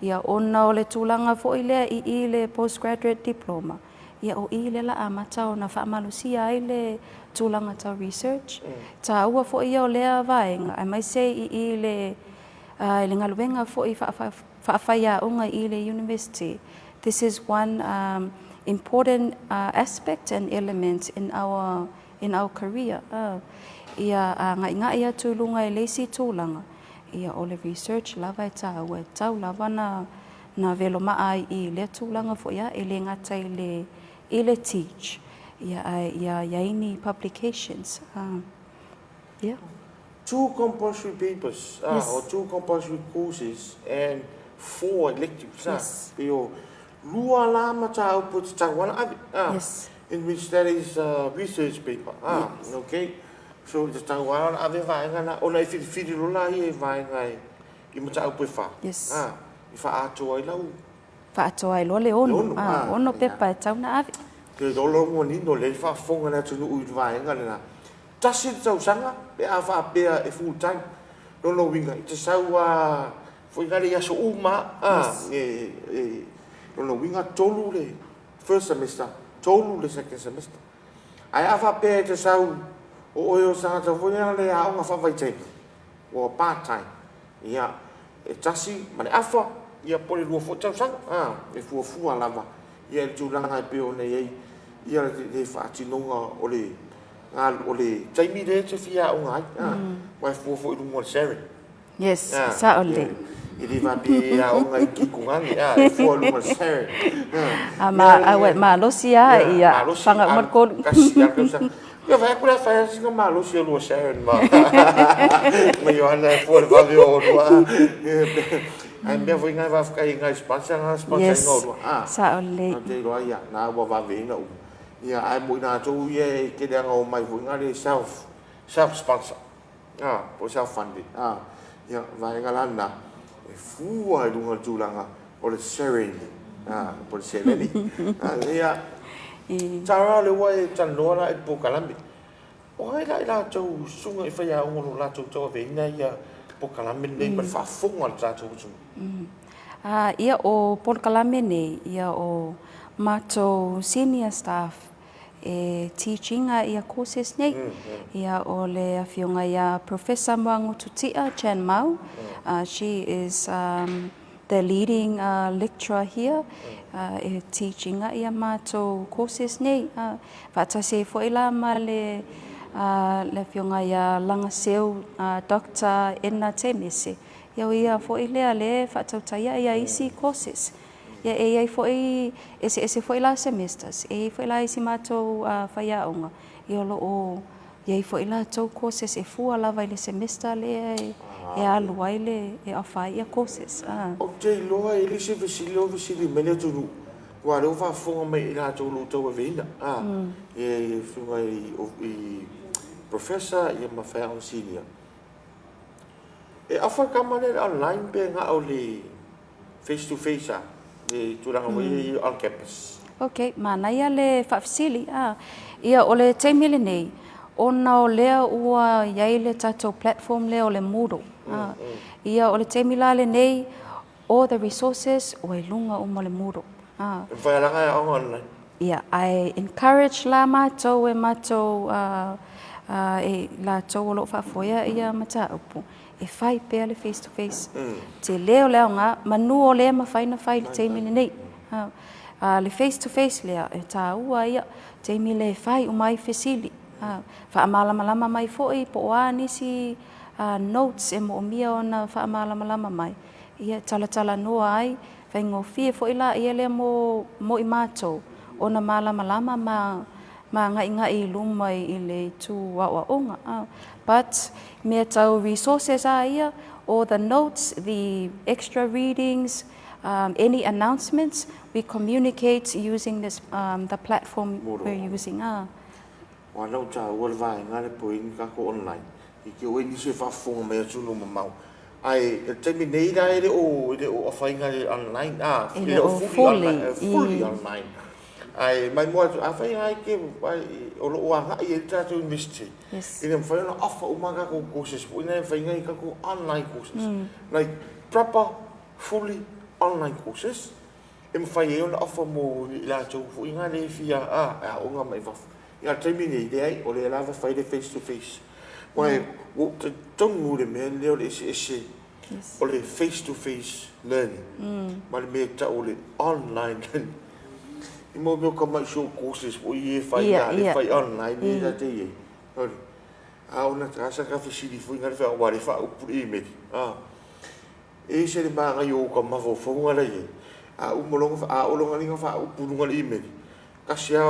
Ia ona o le tūlanga fo lea i le postgraduate diploma. Ia o i le la amata o na whaamalusia ai le tūlanga tau research. Ta ua fo ia o lea vaenga. I might say i le ngaluenga fo i whaafaya unga i le university. This is one important aspect and element in our career. Ia ngai ia tūlunga i leisi tūlanga. Ia o le research lava e tau lava na velo maa i le tūlanga fo ia e le ngata i le teach. Ia ini publications. Yeah. 2 compulsory papers Yes. or 2 compulsory courses and 4 electives. Yes. Peo lua la mata upo te tawana abi. Yes. In which that is research paper. Yes. Okay. So te tawana abi vaenga na ona I whiri lola I vaenga I mata upo wha. Yes. I wha ato ai lau. Whaatoa ai loa le ono. Ono pepa e tauna avi. Te dolo mo ni no le wha fonga na tunu ui vaenga le na. Tasi te tau sanga, pe a wha pea e full time. Nono winga, I te sau fo ingari aso uma. Nono winga tolu le first semester, tolu le second semester. Ai a wha pea e te sau o oio sanga tau fo ingari le a onga whawai teimi. O part time. Ia, e tasi, mane awha, ia pole rua fo tau sanga. E fua lava. Ia le tūranga e peo nei ei. Ia le whaatinonga o le o le taimi re te fia o ngai mai fo I lungo le sere. Yes, sa o le. I le va pe a o ngai ki kungangi fo lungo le sere. Ma losia ia fanga mo ko. Kasi sa. Ia vai kula fa singa ma losia lungo sere ma. Ma yo ana fo le va o ro. Ai me voi ngai va fikai ngai sponsor no. Sa o le. Te ro ia na wa va venga u. Ia ai mo na tu ye ke dang o mai fu ngale self sponsor. Po self funded. Ia vai ngalana. E fu ai lunga tulanga o le sharing. Po le sharing. Ia tara le wai tanora e po kalambi. O ai la tu sunga I fa ya o la tu to ve na ia po kalambi nei pa fa fonga ta tu. Ia o porkalame nei ia o mato senior staff e teachinga ia courses nei. Ia o le afionga ia Professor Mwangu Tutia Chan Mau. She is the leading lecturer here. E teachinga ia mato courses nei. Whaatase fo ila ma le afionga ia langaseu Dr. Enna Temese. Ia fo ilea le whaatautaia ia isi courses. Ia ai foi ese foi la semesters foi la isi mato whaiaonga I olo o ia foi la tau courses e fua lava I le semester le e alu ai le e awhai ia courses. O te loa I lisi visili mene tunu wa reo wha fonga mai I la tau lo tau e veina. E funga I professor I mawhai on senior. E awha kamane online pe nga o le face to face turanga mai on campus. Okay, mana ia le whafisili. Ia o le teimile nei, ona o lea ua iai le tatou platform lea o le Moodle. Ia o le teimila le nei, all the resources o e lunga o le Moodle. Whaelanga e online? Yeah, I encourage la mātou e mātou e la tau o lo whaafoia ia mata upu. E whai pēr le face to face. Te leo leo ngā, manu o lea ma whaina whai le teimi nei. Le face to face lea, e tā ua ia, teimi le whai umai whesili. Whaamalama mai foi, po oa nisi notes e mo mia o na whaamalama mai. Ia tala noa ai, whaingo fie foi la ia lea mo i mātou. O na malama ma ngai lumai I le tu wa onga. But mea tau resources a ia, or the notes, the extra readings, any announcements, we communicate using this the platform we're using. Wa nau ta ua le vai ngale po I ka ko online. I ke o ni se fa fonga me tulu mau. Ai te mi nei da ele o fa ngale online. Ele o fully online. Ai mai mo a fai ai ke ai o lo wa ha I ta tu misti. Yes. Ina fai na afa o maga ko courses po ina fai ngai ka ko online courses. Like proper fully online courses. Em fai e ona afa mo la tu fu inga le fia o nga mai va. Ya te mi nei dei o le lava fai de face to face. Mai wo te tongu le me le o le ese. O le face to face learning. Mai me ta o le online learning. I mo me ka mai show courses o I fai na fai online ni da te ye. Ona ta sa ka fisili fu ngal fa wa le fa o pu I me. E se le ba nga yo ka ma fo fo ngala ye. O mo longa fa o longa ni fa o pu ngala I me. Ka sia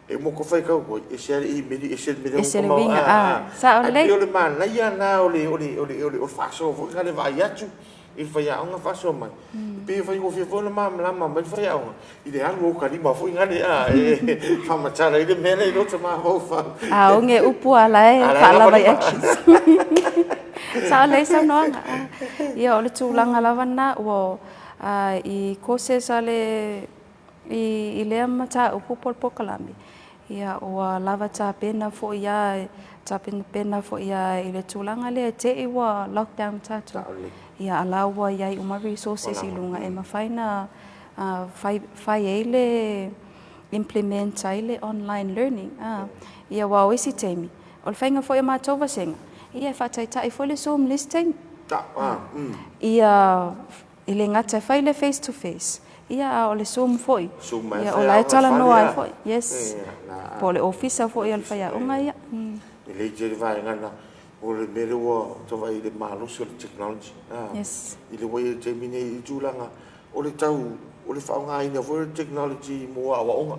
e mo ko fai ka ko e se I me e se me ko ma sa o le o le man na ia na o le fa so fo ngale va ya tu. I fai a nga fa so mai. Pe fai ko fo na ma mai fai a nga. I le anu ka ni ma fo ngale fa ma tala I le mele I lo te ma ho fa. O nge upu ala e fa vai actions. Sa le sa no nga. Ia o le tūlanga lava na o I courses ale I le mata upu polpokalami. Ia o lava ta pena fo ia ta pena fo ia I le tūlanga le te I wa lockdown tatu. Ia alawa ia I uma resources I lunga e mawhaina fai ele implement ele online learning. Ia wa oisi teimi. O le whainga fo ia mātou wasenga. Ia whataitai fo le Zoom listing. Ia le ngata whai le face to face. Ia o le Zoom foi. Ia o la tala noa ai foi. Yes. Po le officer foi al whaia unga ia. Le jere vai ngana. O le mele ua tawa I le malusi o le technology. Yes. I le wai te mine I tūlanga. O le tau, o le whaonga ina o le technology mua awa onga.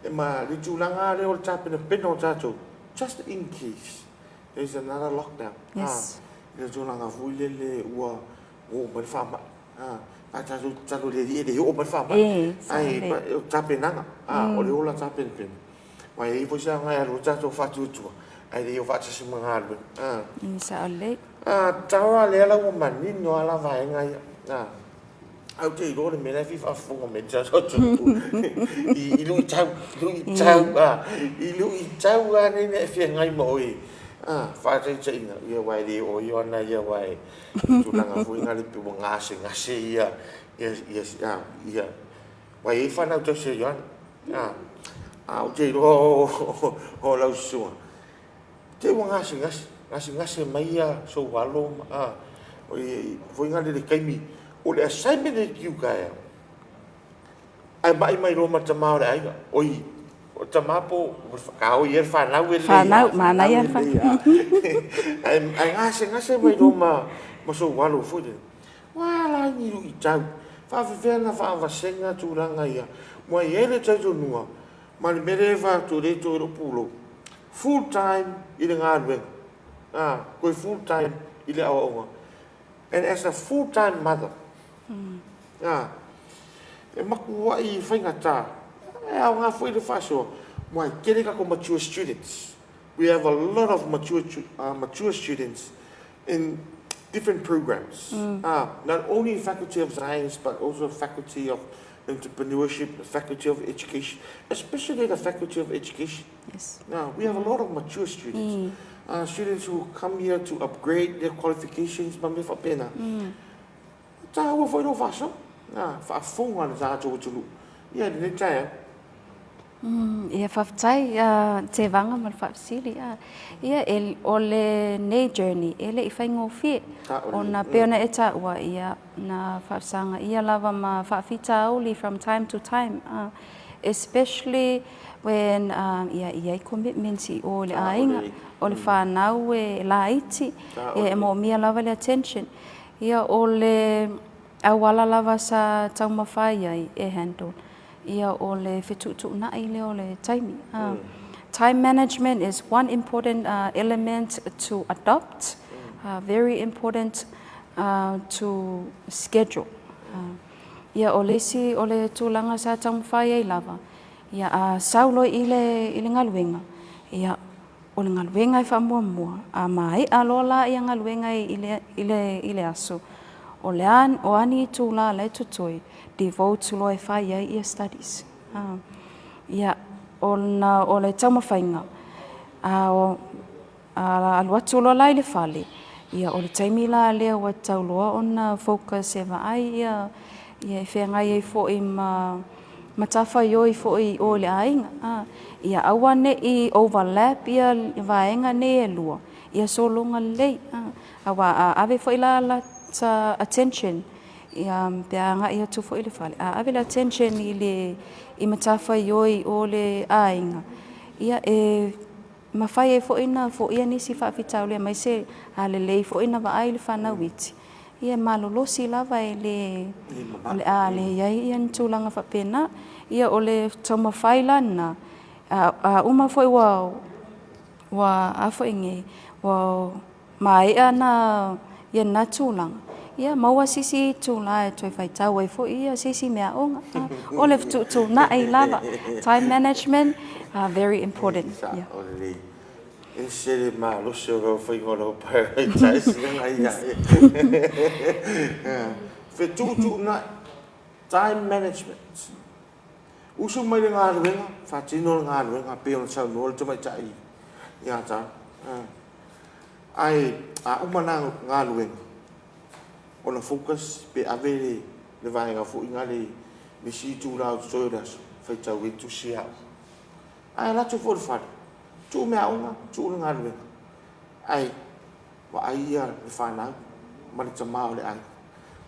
E ma le tūlanga le o le tāpena pena o tātou. Just in case there's another lockdown. Yes. Le tūlanga fui le ua o mai whama. Tātou le rie o mai whama. Ai, o tāpenanga. O le ola tāpena pena. Mai I poisa ngai alo tātou whatutua. Ai le o fata se mga alwe. Ni sa ole. Tawa le ala o mani no ala vai ngai. Au te iro le mena fi fa fonga me tsa so tu. I lu tau, I lu tau ane ne fi ngai mo I. Fa te tsaina ia wai le o yo na ia wai. Tu nanga fu ngai le pu ngase ia. Ia. Wai fa na to se yo. Au te iro o lau sua. Te wanga ngasi mai ia so walo foi ngale le kaimi o le assignment e kiu kaya ai mai roma tama ora ai oi o tama po ka o ia fa na we le fa na mana ia fa ai ngasi mai roma ma so walo foi wala ni lu itau fa vena fa vasenga tu ranga ia mo ele tau nua ma le mere va tu le to pulo full time I le ngāwe. Koe full time I le awa onga. And as a full time mother. E maku wa I whainga tā. E au ngā whai le whasua. Mai kere kako mature students. We have a lot of mature students in different programs. Not only Faculty of Science, but also Faculty of Entrepreneurship, the Faculty of Education, especially the Faculty of Education. Yes. Now, we have a lot of mature students. Students who come here to upgrade their qualifications, but with a pena. Tā ua whai no whaso. Wha fonga na tātou tulu. Ia, ni taya. Ia whawtai te wanga ma whawsili. Ia o le nei journey, ele I whaingo whie. O na peona e taua ia na whawsanga. Ia lava ma whawhita auli from time to time. Especially when ia commitments I o le ainga. O le whanau e la iti. E mo mia lava le attention. Ia o le awala lava sa taumawhai ai e handle. Ia o le whetutu na I le o le taimi. Time management is one important element to adopt, very important to schedule. Ia o lesi o le tūlanga sa taumawhai ai lava. Ia saulo I le ngaluenga. Ia o le ngaluenga I whamuamua. A mai alola I ngaluenga I le aso. O le o ani tūla le tutoi. Devote to lo e whai ai ia studies. Ia o le taumawhainga. Alua tūlo lai le whale. Ia o le taimi la lea wa tauloa o na focus e ai ia e whengai e fo I matawhai o I fo I o le ainga. Ia awa ne I overlap ia vaenga ne e lua. Ia solonga lei. Awa ave fo I la ta attention. Ia peanga ia tufo I le whale. Ave la attention I matawhai o le ainga. Ia mawhai e fo ina fo ia nisi whawhitau lea mai se ale lei fo ina wa ai le whanawiti. Ia malolosi lava e le iai ia tūlanga whapena. Ia o le taumawhai lana. Uma fo I wa afo inge wa mai ana ia na tūlanga. Ia maua sisi tūla e toi whaitau e fo ia sisi mea onga. O le tu na ai lava. Time management, very important. Yeah. E sere ma lo se o whaingoro paradise nga ia. Fe tu na time management. Usu mai le ngā ruenga, whatino le ngā ruenga, peona sau no le tamai tai. Ia ta. Ai, umana ngā ruenga. Ona focus pe ave le vaenga fo inga le si tu la so das fai tau e tu sia ai la tu for fa tu me aunga tu nga le ai wa ai ya le fa na ma le tama le ai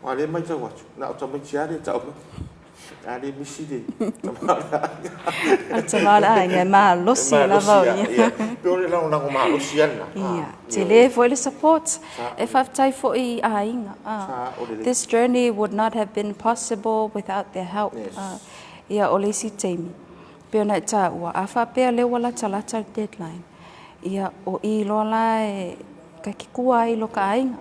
wa le mai tau na o tama sia le tau ale mi si de tama la ai ma lo si la va ia pe le la ma lo si ana ia te le foi le support if I've tai fo I ainga this journey would not have been possible without their help ia o le si teimi pe ona ta wa afa pe le wala talata deadline ia o I lo la ka kikua I lo ka ainga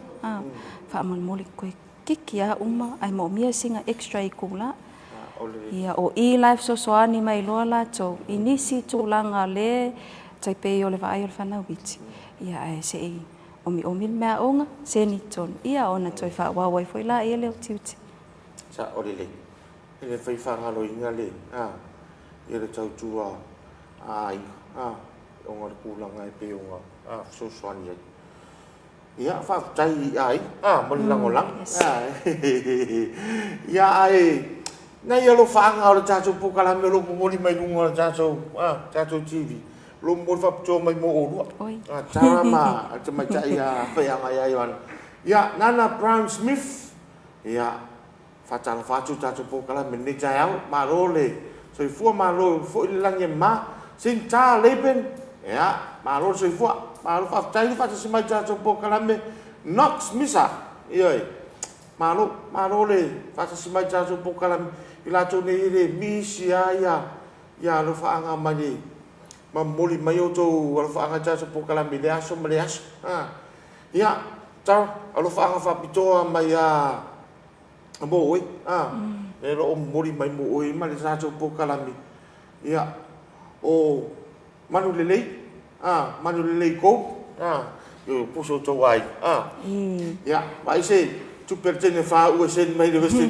fa mal moli ko kikia uma ai mo mia singa extra I kula ia o I life sosoani mai loa latou inisi tūlanga le taipei o le vaai o le whanauiti. Ia ai se I omi mea onga se ni tonu. Ia ona toi whawawai foi la ia leo tiuti. Sa o le. Ele fai whangalo inga le. Ia le tau tua ai. Onga le kūlanga e pe onga. Sosoani ai. Ia whawtai ai. Malilango lang. Ia ai. Na ia lo whaanga o le tātou pokala me lo mori mai lunga o le tātou TV. Lo mori whapitoa mai mo orua. Tāra ma, te mai tai a whaianga ia iwan. Ia, Nana Brown Smith. Ia, whatala whātou tātou pokala me ne tai au. Ma ro le, so I fua ma ro, fo I lange ma. Sin tā leipen. Ia, ma ro so I fua. Ma ro whaptai le whātou si mai tātou pokala me. Knox Misa. Ioi. Ma ro le, whātou si mai tātou pokala me. I lato nei re misi ia lo whaanga mai le ma moli mai o tō lo whaanga tātou pokala me le aso ma le aso ia tau lo whaanga whapitoa mai mo oi le lo moli mai mo oi ma le tātou pokala me ia o manu le lei kou yo puso tō ai ia mai se tu pertene fa u sen mai de veste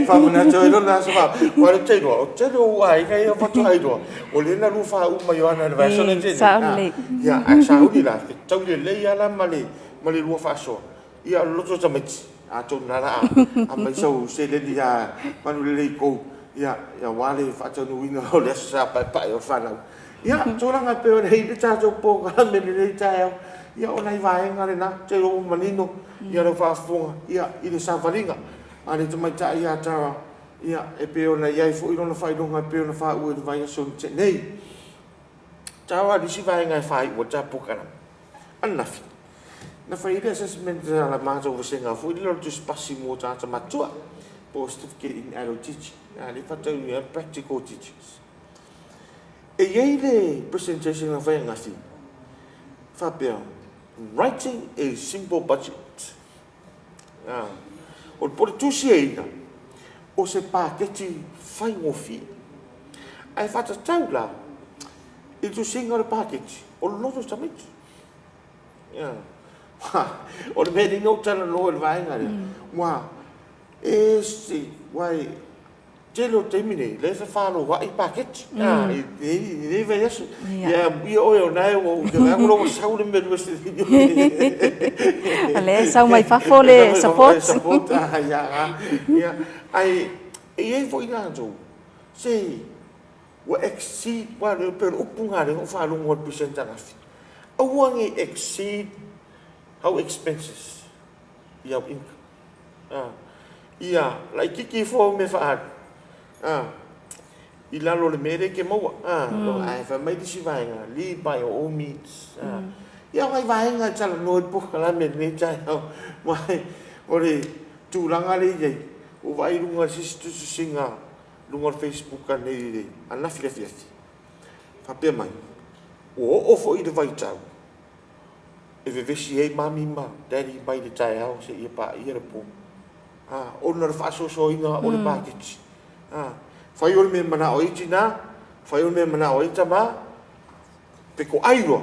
fa mona to no na sa wa le te do ai kai fa to ai do o le na lu fa u mai ana va so le te ya a sa u la tau le ya la mali lu fa so ia lo to ta met a to na la a mai so se le dia manu le ko ia wale whaatanu ina o le sa pai o whanau. Ia, tōranga peo nei le tātou pōkala me le tai au. Ia o nei vaenga le na, te ro manino, ia le whaafonga, ia i le sawharinga. Ale te mai tai ia tāra, ia e peo na iai fo i rona whaidonga peo na wha ue le vai aso te nei. Tāwa risi vaenga e whai ua tā pōkala. Anafi. Na whai ile assessment la mātou wasenga fo i lalo tu spasi mō tāta matua. Po certificate in adult teaching. Le whatau ni practical teachings. E iei le presentation na whai ngafi. Whapea. Writing a simple budget. O pore tusi e ina. O se pāketi whai ngofi. Ai whatatau la. I tu singa le pāketi. O loto tamiti. O le meri no tana loa le vaenga rea. Wa. E si. Wai. Jelo temine, le fa falo wa I packet. I ve yesu. Ya, ia o nai o ke nga lo sa u le me le. Ale sa mai fa fole support. Support ya. Ai e foi na jo. Se wa exceed wa le per upunga le o fa lo ngol percent na fi. Awangi exceed how expenses. Ya income. Ia, like kiki fo me fa I lalo le mere ke maua. No, ai fa mai disi vaenga. Lead by all means. Ia kai vaenga tala no po kala me ne tai au. Mai ore tūranga le iei. O vai runga sistu singa lunga Facebook ka nei rei. Ana fia fia. Fa pe mai. O fo I le vai tau. E ve vesi e mami ma. Daddy mai le tai au se ia pa ia le po. Ona le fa so inga o le package. Fai o me mana o itina, fai o me mana o itama, pe ko airo.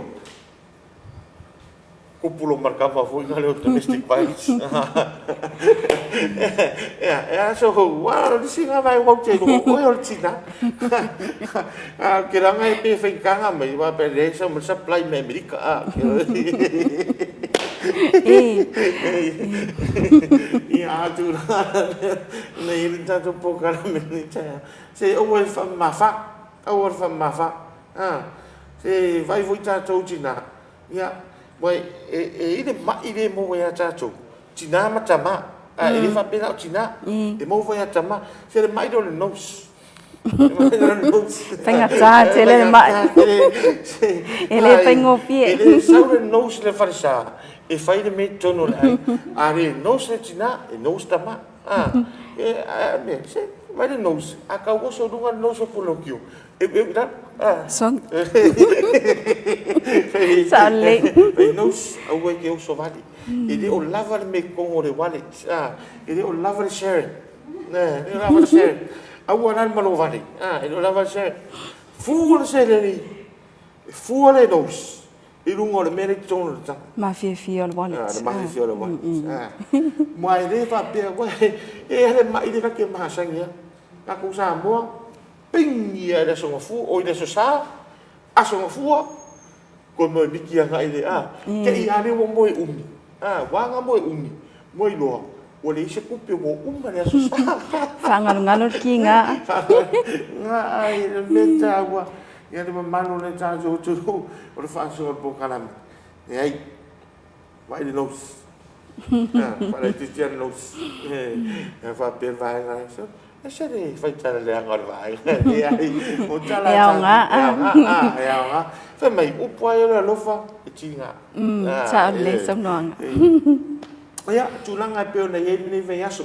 Ko pulo markava foi ngale o domestic violence. So wow, disi nga vai o te o o tina. Kira nga pe fenganga me wa pe resa mo supply me America. Ia tu nei rinta tu pokara me ni cha se o wa fa mafa se vai voi ta tu tina ia wai e ma ile mo ya cha tu tina ma tama e fa pena tina e mo voi ta ma se le mai do le nose Penga cha tele ma ele pengo pie ele sa le nose le farisa e fai le me tono lai are nose tina e nose tama me se vai le nose a ka go so dunga nose polokio e da son sale e nose a we ke o so vali e de o lava le me con o le wallet e de o lava le share e lava le share a wana malo vali e o lava le share fu le se le fu le nose I lungo le mere tono ta. Ma fia le wallet. Ma fia le wallet. Mai le fa pe wa e le mai le ka ma sangia. Ka ku sa mo. Ping ia le so fu o le so sa. A so fu ko mo biki nga ile Ke ia le mo mo umi. Wa nga mo umi. Mo lo. O le se ku pe mo le so sa. Fa ngalo ki nga. Nga ai le meta wa. Ia le mano le ta jo tu o le fa so po kala e ai vai le nos para te tian nos fa pe vai nga so e se le fai tala le angol vai e ai o tala fa mai o po ai le lofa e tinga sa le so no ia tu langa pe na ye ni ve yaso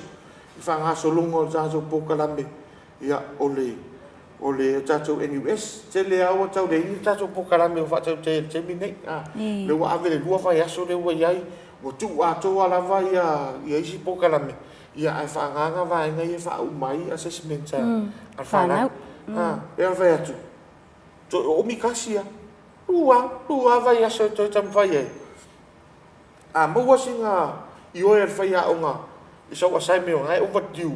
fa nga so lungo ta so po kala me ia o le tatou NUS te le awa tau le ini tatou pokarame o whatau te minei le wa ave le lua vai aso le wa iai o tu ato ala vai ia isi pokarame ia ai whaanganga vai ngai e wha umai assessment al whanau e al vai atu o mikasia lua vai aso te tam vai ai maua singa i oe al vai a onga i sau asai meo ngai overdue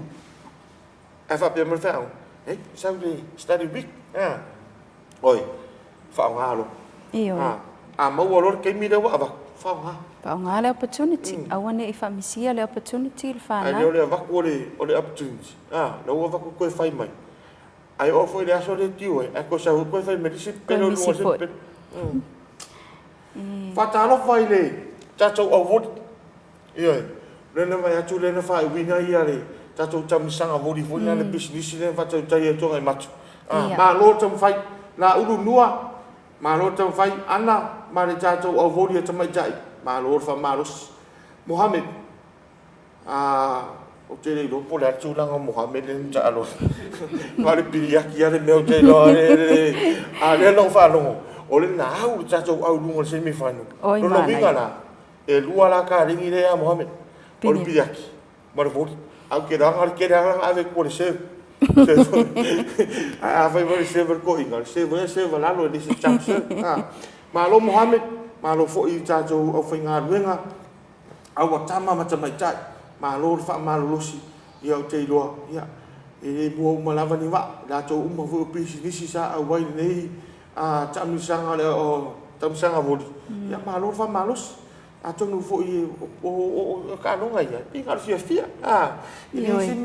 ai whapea mal whao sao đi study week oi phao nga luôn mau rồi cái mi đâu vậy phao nga phao nga le opportunity awane ifa misia le opportunity le fa na ai le vak o le opportunity đâu vak ko fai mai ai o foi le aso le tiu e ko sa ko fai medicine pero no se pe fa ta lo fai le ta to o vot ia le na mai atu le na fai wina ia le ta to tam sanga vodi foi na le business le fa to tai to ngai matu ma lo tam fai na ulu nua ma lo tam fai ana ma le ta to o vodi ta mai jai ma lo fa malos Mohammed o te le lopo le atu langa Mohammed le ta alo ma le piriaki ale me o te lo le lo fa lo o le na au ta to au lungo se mi fa no no vinga na e lua la ka ringi le a Mohammed o le piriaki ma le vodi au ke ranga ave ko le se a vai vai se ver ko inga se va la lo le se chance ma lo Mohammed ma lo fo I ta to o finga luenga au tama ma mai tai ma lo fa ma lo si ia o te loa ia e mo malava ni wa la to uma fu business sa au wai nei a tamu sanga le o tamu sanga voli ia ma lo fa malos a to no fo I o ka no ngai ia ka fia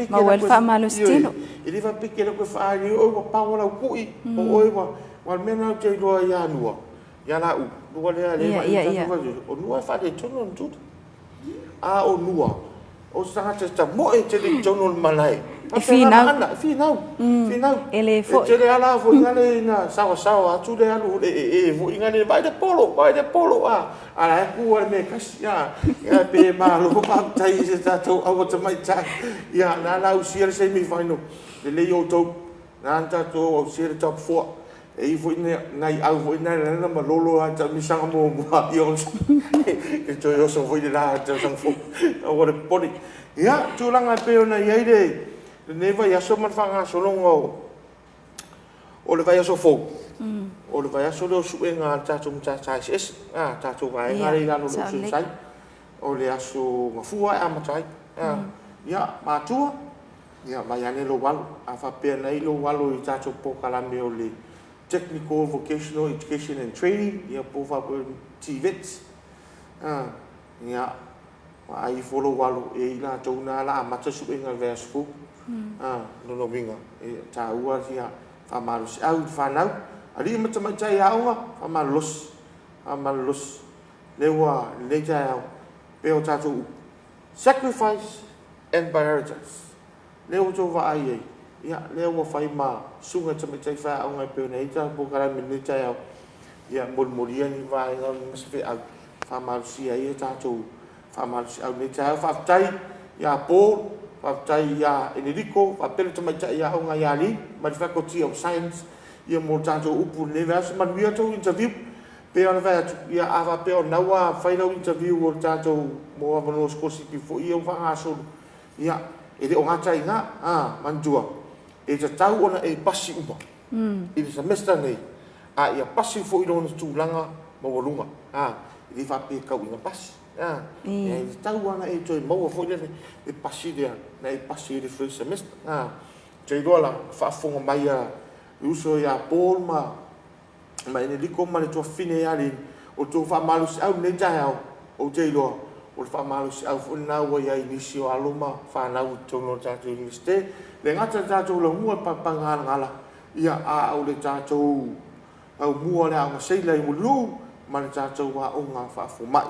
ma wel fa malos tino ili fa pikela ko fa ai o pa wala ku I o wa mena te loa ia nua ia la u nua le o nua fa de tono tu a o nua o sa ta mo e te le tono malai finau ele fo te le ala fo ngale na sawa atu le alu fo ngale vai de polo ala ku me kasia ya pe ma lo pa tai se ta to o te mai ta ya na la usia se mi final le yo to na ta to o se top 4 e fo nai au fo na ma lolo a ta mi sanga mo yo e to yo so fo de la ta sang fo o le poli ya tu langa pe ona ye de ne vai aso man fanga so longo o le vai aso fo o le vai aso lo su nga ta tum ta es ta tu vai nga le la lo su sai o le aso mafua a matai ya ma tu ya ma ya ne lo wal a fa pe nei lo walo I ta tu po kala me o le technical vocational education and training ya po fa po TVET ya ai folo walo e ina to na la mata su nga versfu no vinga e ta ua sia fa malos au fa nau ali mata mai tai au fa malos lewa le tai au pe o tatu sacrifice and prioritize lewa to va ai ya lewa fai ma sunga tama tai fa au ngai pe nei ta po kara min tai au ya moria ni vai ngon se au fa malos ia tatu fa malos au nei tai fa tai ya po tai ya enerico fa pele to mai ya o nga ni ma faculty of science ia mo tanto upu nevers man we to interview pe ona va ya ava pe ona wa final interview o tanto mo ava no scosi pi fo ia va aso ya e de o nga tai nga man jua e ta tau ona e pasi uma i le semester nei ia pasi fo I lona tūlanga ma walunga i fa pe kau ina pasi e tau ana e toi mau fo le e pasi dia na e pasi le first semester te rola fa fonga mai uso ya Paul ma ne liko ma le to fine ali o to fa malus au ne ja o te lo o fa malus au fo na wa ya inisio aloma fa na u to no ja to university le ngata ja to lo mu pa ngala ia au le ja to au mu le au sei le mu lu ma le ja to wa o nga fa fo mai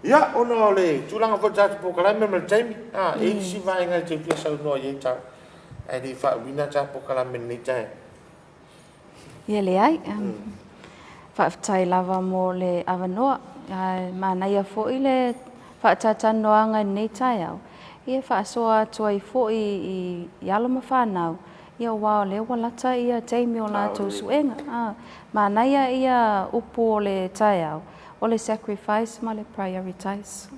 ya ono le tulanga fo ja po kala me me time e si vai nga te pia sa no ye ta ai di fa wina ja po kala me ni ja ia le ai fa tai lava mo le avanoa mana ia fo ile fa tata noanga nei tai au ia fa soa toi fo I yalo ma fa nau ia wa le wala tai ia taimi o la to suenga mana ia upo le tai au o le sacrifice ma le prioritize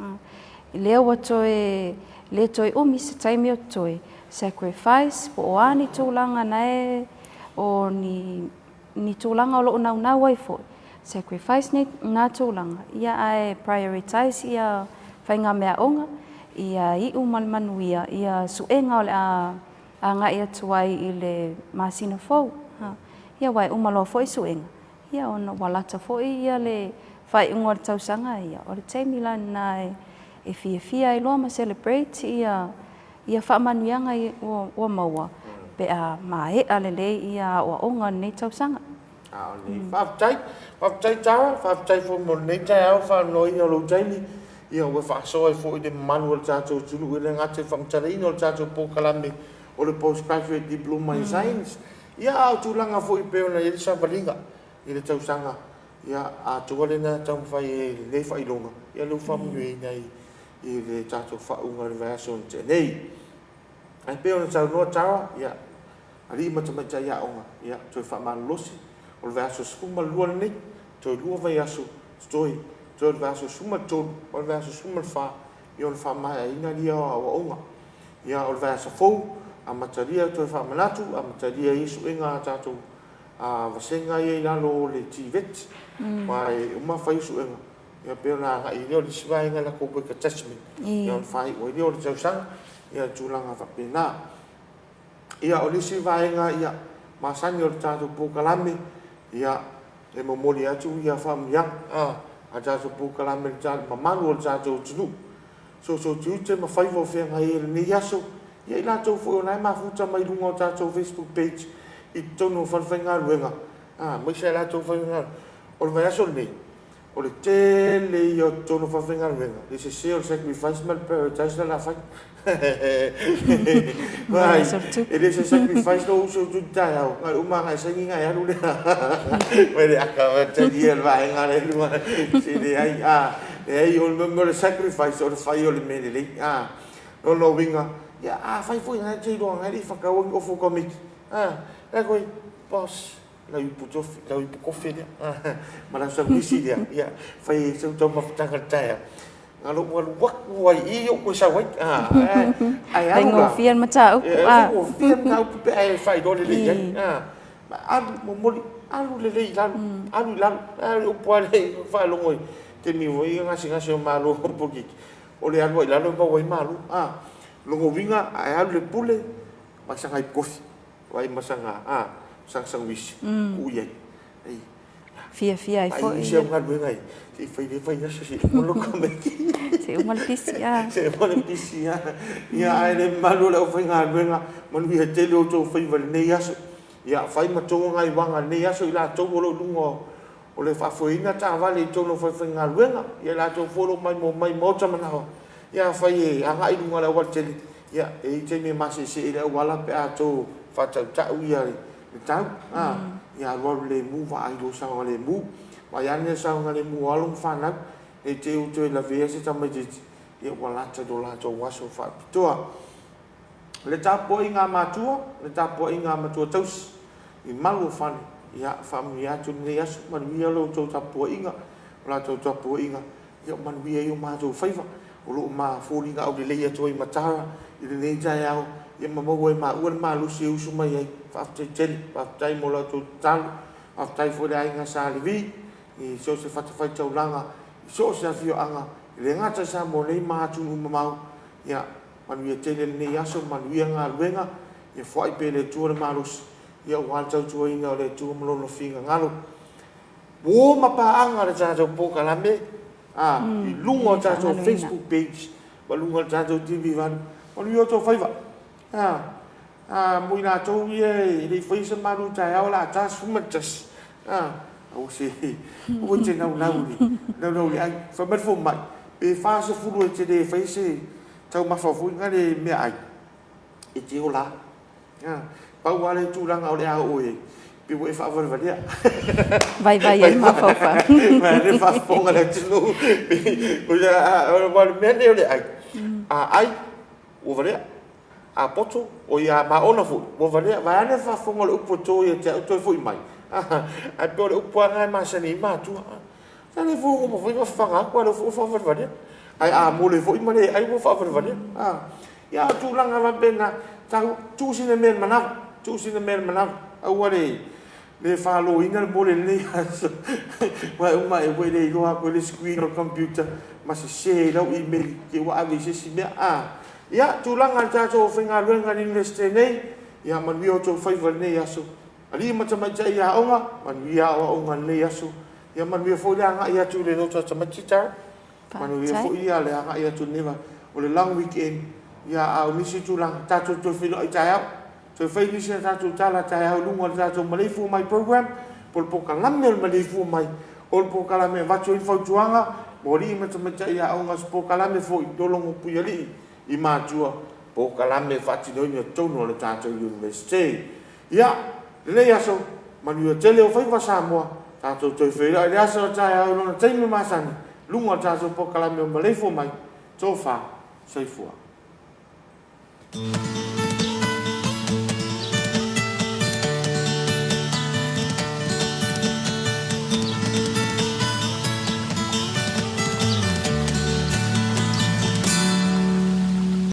le wa toi le toi o mi se taimi o toi sacrifice po o ani tūlanga nei o ni tūlanga o lo na wai fo sacrifice ni ngā tūlanga ia ai prioritize ia whainga mea onga ia I manuia ia suenga o le a ngā ia tuai I le masina fau ia wai umalo fo I suenga ia ona walata fo ia le fai unga le tausanga ia o le taimi la nai e fia I loa ma celebrate ia wha manuianga I o maua pe a mai ale le ia o ongan ni chau sang ni pháp trái phụ một nấy trái áo pha nói nhau lâu trái đi ia we fa so e fo de manual cha cho tulu le nga che fam chari no cha cho po kalami o le postgraduate diploma in science ia au tu langa fo i pe na ia sa balinga i le tau sanga ia a tu le na tau fai le fai longa ia lu fam nui nei i le cha cho fa unga le version che nei ai pe ona cha no cha ia ali ma cha cha ia onga ia cho fa man losi o le version suma luan nei cho lu vai asu stoi Tō verso suma tō, o verso suma wha, i on wha mai a ina lia o onga. Ia o verso fōu, a mataria tō wha manatu, a mataria isu inga tātou a vasenga i lalo le tivet, mai uma wha isu inga. Ia pēo nā ngā i leo li siwa inga la kōpoi ka tasmin. Ia on wha i o i leo li tausanga, ia tūlanga wha pēnā. Ia o li siwa inga ia, masani o le tātou pōkalame, ia e momoli atu ia wha miang, a jaso puka la men jan mamanu o jaso tunu so tu te ma fai vo fe ngai ni yaso ia ina to fo na ma fu ta mai lunga o jaso Facebook page I tono fan fenga luenga mai se la to fenga o le yaso ni o le tele io tono fan fenga luenga this is your sacrifice mal prioritize la fai vai it is a sacrifice no so tu ta au ngai uma ngai sai ngai alu le mai le aka te dia vai ngai lu si de ai e io non le sacrifice o le fai o le mele le no winga ya fai foi ngai te do ngai fa ka o fo comic la koi boss la i puto la i puko fede ma la sa misi dia ya fai so to ma ta ka ta ngalo wak wai I yo ko sa wai ai ngô phiên mà chào ngô phiên ngao pe ai fai do le le ma mo mo alu le le alu po le fa lo ngoi te mi voi nga singa se ma lo poki o le alu la lo wai ma lu lo ngo vinga ai alu le pule ma sa ngai kofi wai ma sa nga sang wis ku ye ai fia ai foi ai se ngal ngai si fai ya si mo lo come se uma pisia ia ai le malu le fai ngal venga mon vi te lo to fai val ne ya ia fai ma to ngai wanga ne ya so ila to lo lungo o le fa foi na ta vale to no fai ngal venga ia la to fo lo mai mo ta mana ia fai anga I lunga la wa tele ia e te me ma se le wala pe a to fa ta ia tau ia lo le mu va ai lo sa le mu wa ya ne sa le mu alung fa na e te u te la via se ta mai ia wala ta do la to wa so fa to le ta po inga matua taus I malu fa ia famia tu ne ya man wi lo to ta po inga la to po inga ia man wi yo ma to fa o lo ma fo linga o le ia to I matara I le ne ja ya ia ma mo ma u ma lu se u su mai ai fa te pa tai mo la to tal fa tai fo le inga sa le vi I so se fa fai tau langa so se fio anga le ngata sa mo le ma tu ma mau ia man wi te le ne ya so man wi nga luenga ia fo ai pe le tu le malus ia wa tau tu inga le tu mo lo finga ngalo wo ma pa anga le ja po kala me I lungo ja so Facebook page ba lungo ja so TV van on wi to fai va mo ina to ye le fai se malu ja ya la ja su ma jas o se o te nau ni ai fa met fo mai e fa se fu lo te de fa se tau ma fa fu nga le me ai e te ola pa wa le tu langa o le a o e pe wo e fa va dia vai e ma fa ma le fa fo nga le tu o ya o va me le ai ai o va a poto o ia ma ona fu o va ne fa fo nga le poto e te to fu mai ai pe o po nga ma se ni ma tu sa le fu mo fu fa nga kwa le fu fa va dia ai mo le fu ma le ai mo fa va dia ya tu langa va pena ta tu si le men mana au le fa lo ina mo le ni wa uma e we le lo a le screen o computer ma se lo email ke wa ave se si me ya tu langa ta so finga luenga ni neste nei ya man wi o to fa va nei ya so ali ma tama ja ya onga man wi ya onga nei ya so ya man wi fo ya nga ya tu le no tama chicha man wi fo ya le nga ya tu neva o le long weekend ya au nisi tu lang ta tu filo ai ja ya Toi fai ni se tātou tala tai au lunga le tātou Maleifua Mai program, pol po kalame o Maleifua Mai, o po kalame watu i whautuanga, mo ri matamata ia au ngas po kalame fo i dolongo puyali i mātua, po kalame whatinoini o tono le tātou university. Ia, le aso, manu tele o fai wa Samoa, tātou toi whaira, le aso tai au lona taimi masani, lunga tātou po kalame o Maleifua Mai, tō wha, saifua.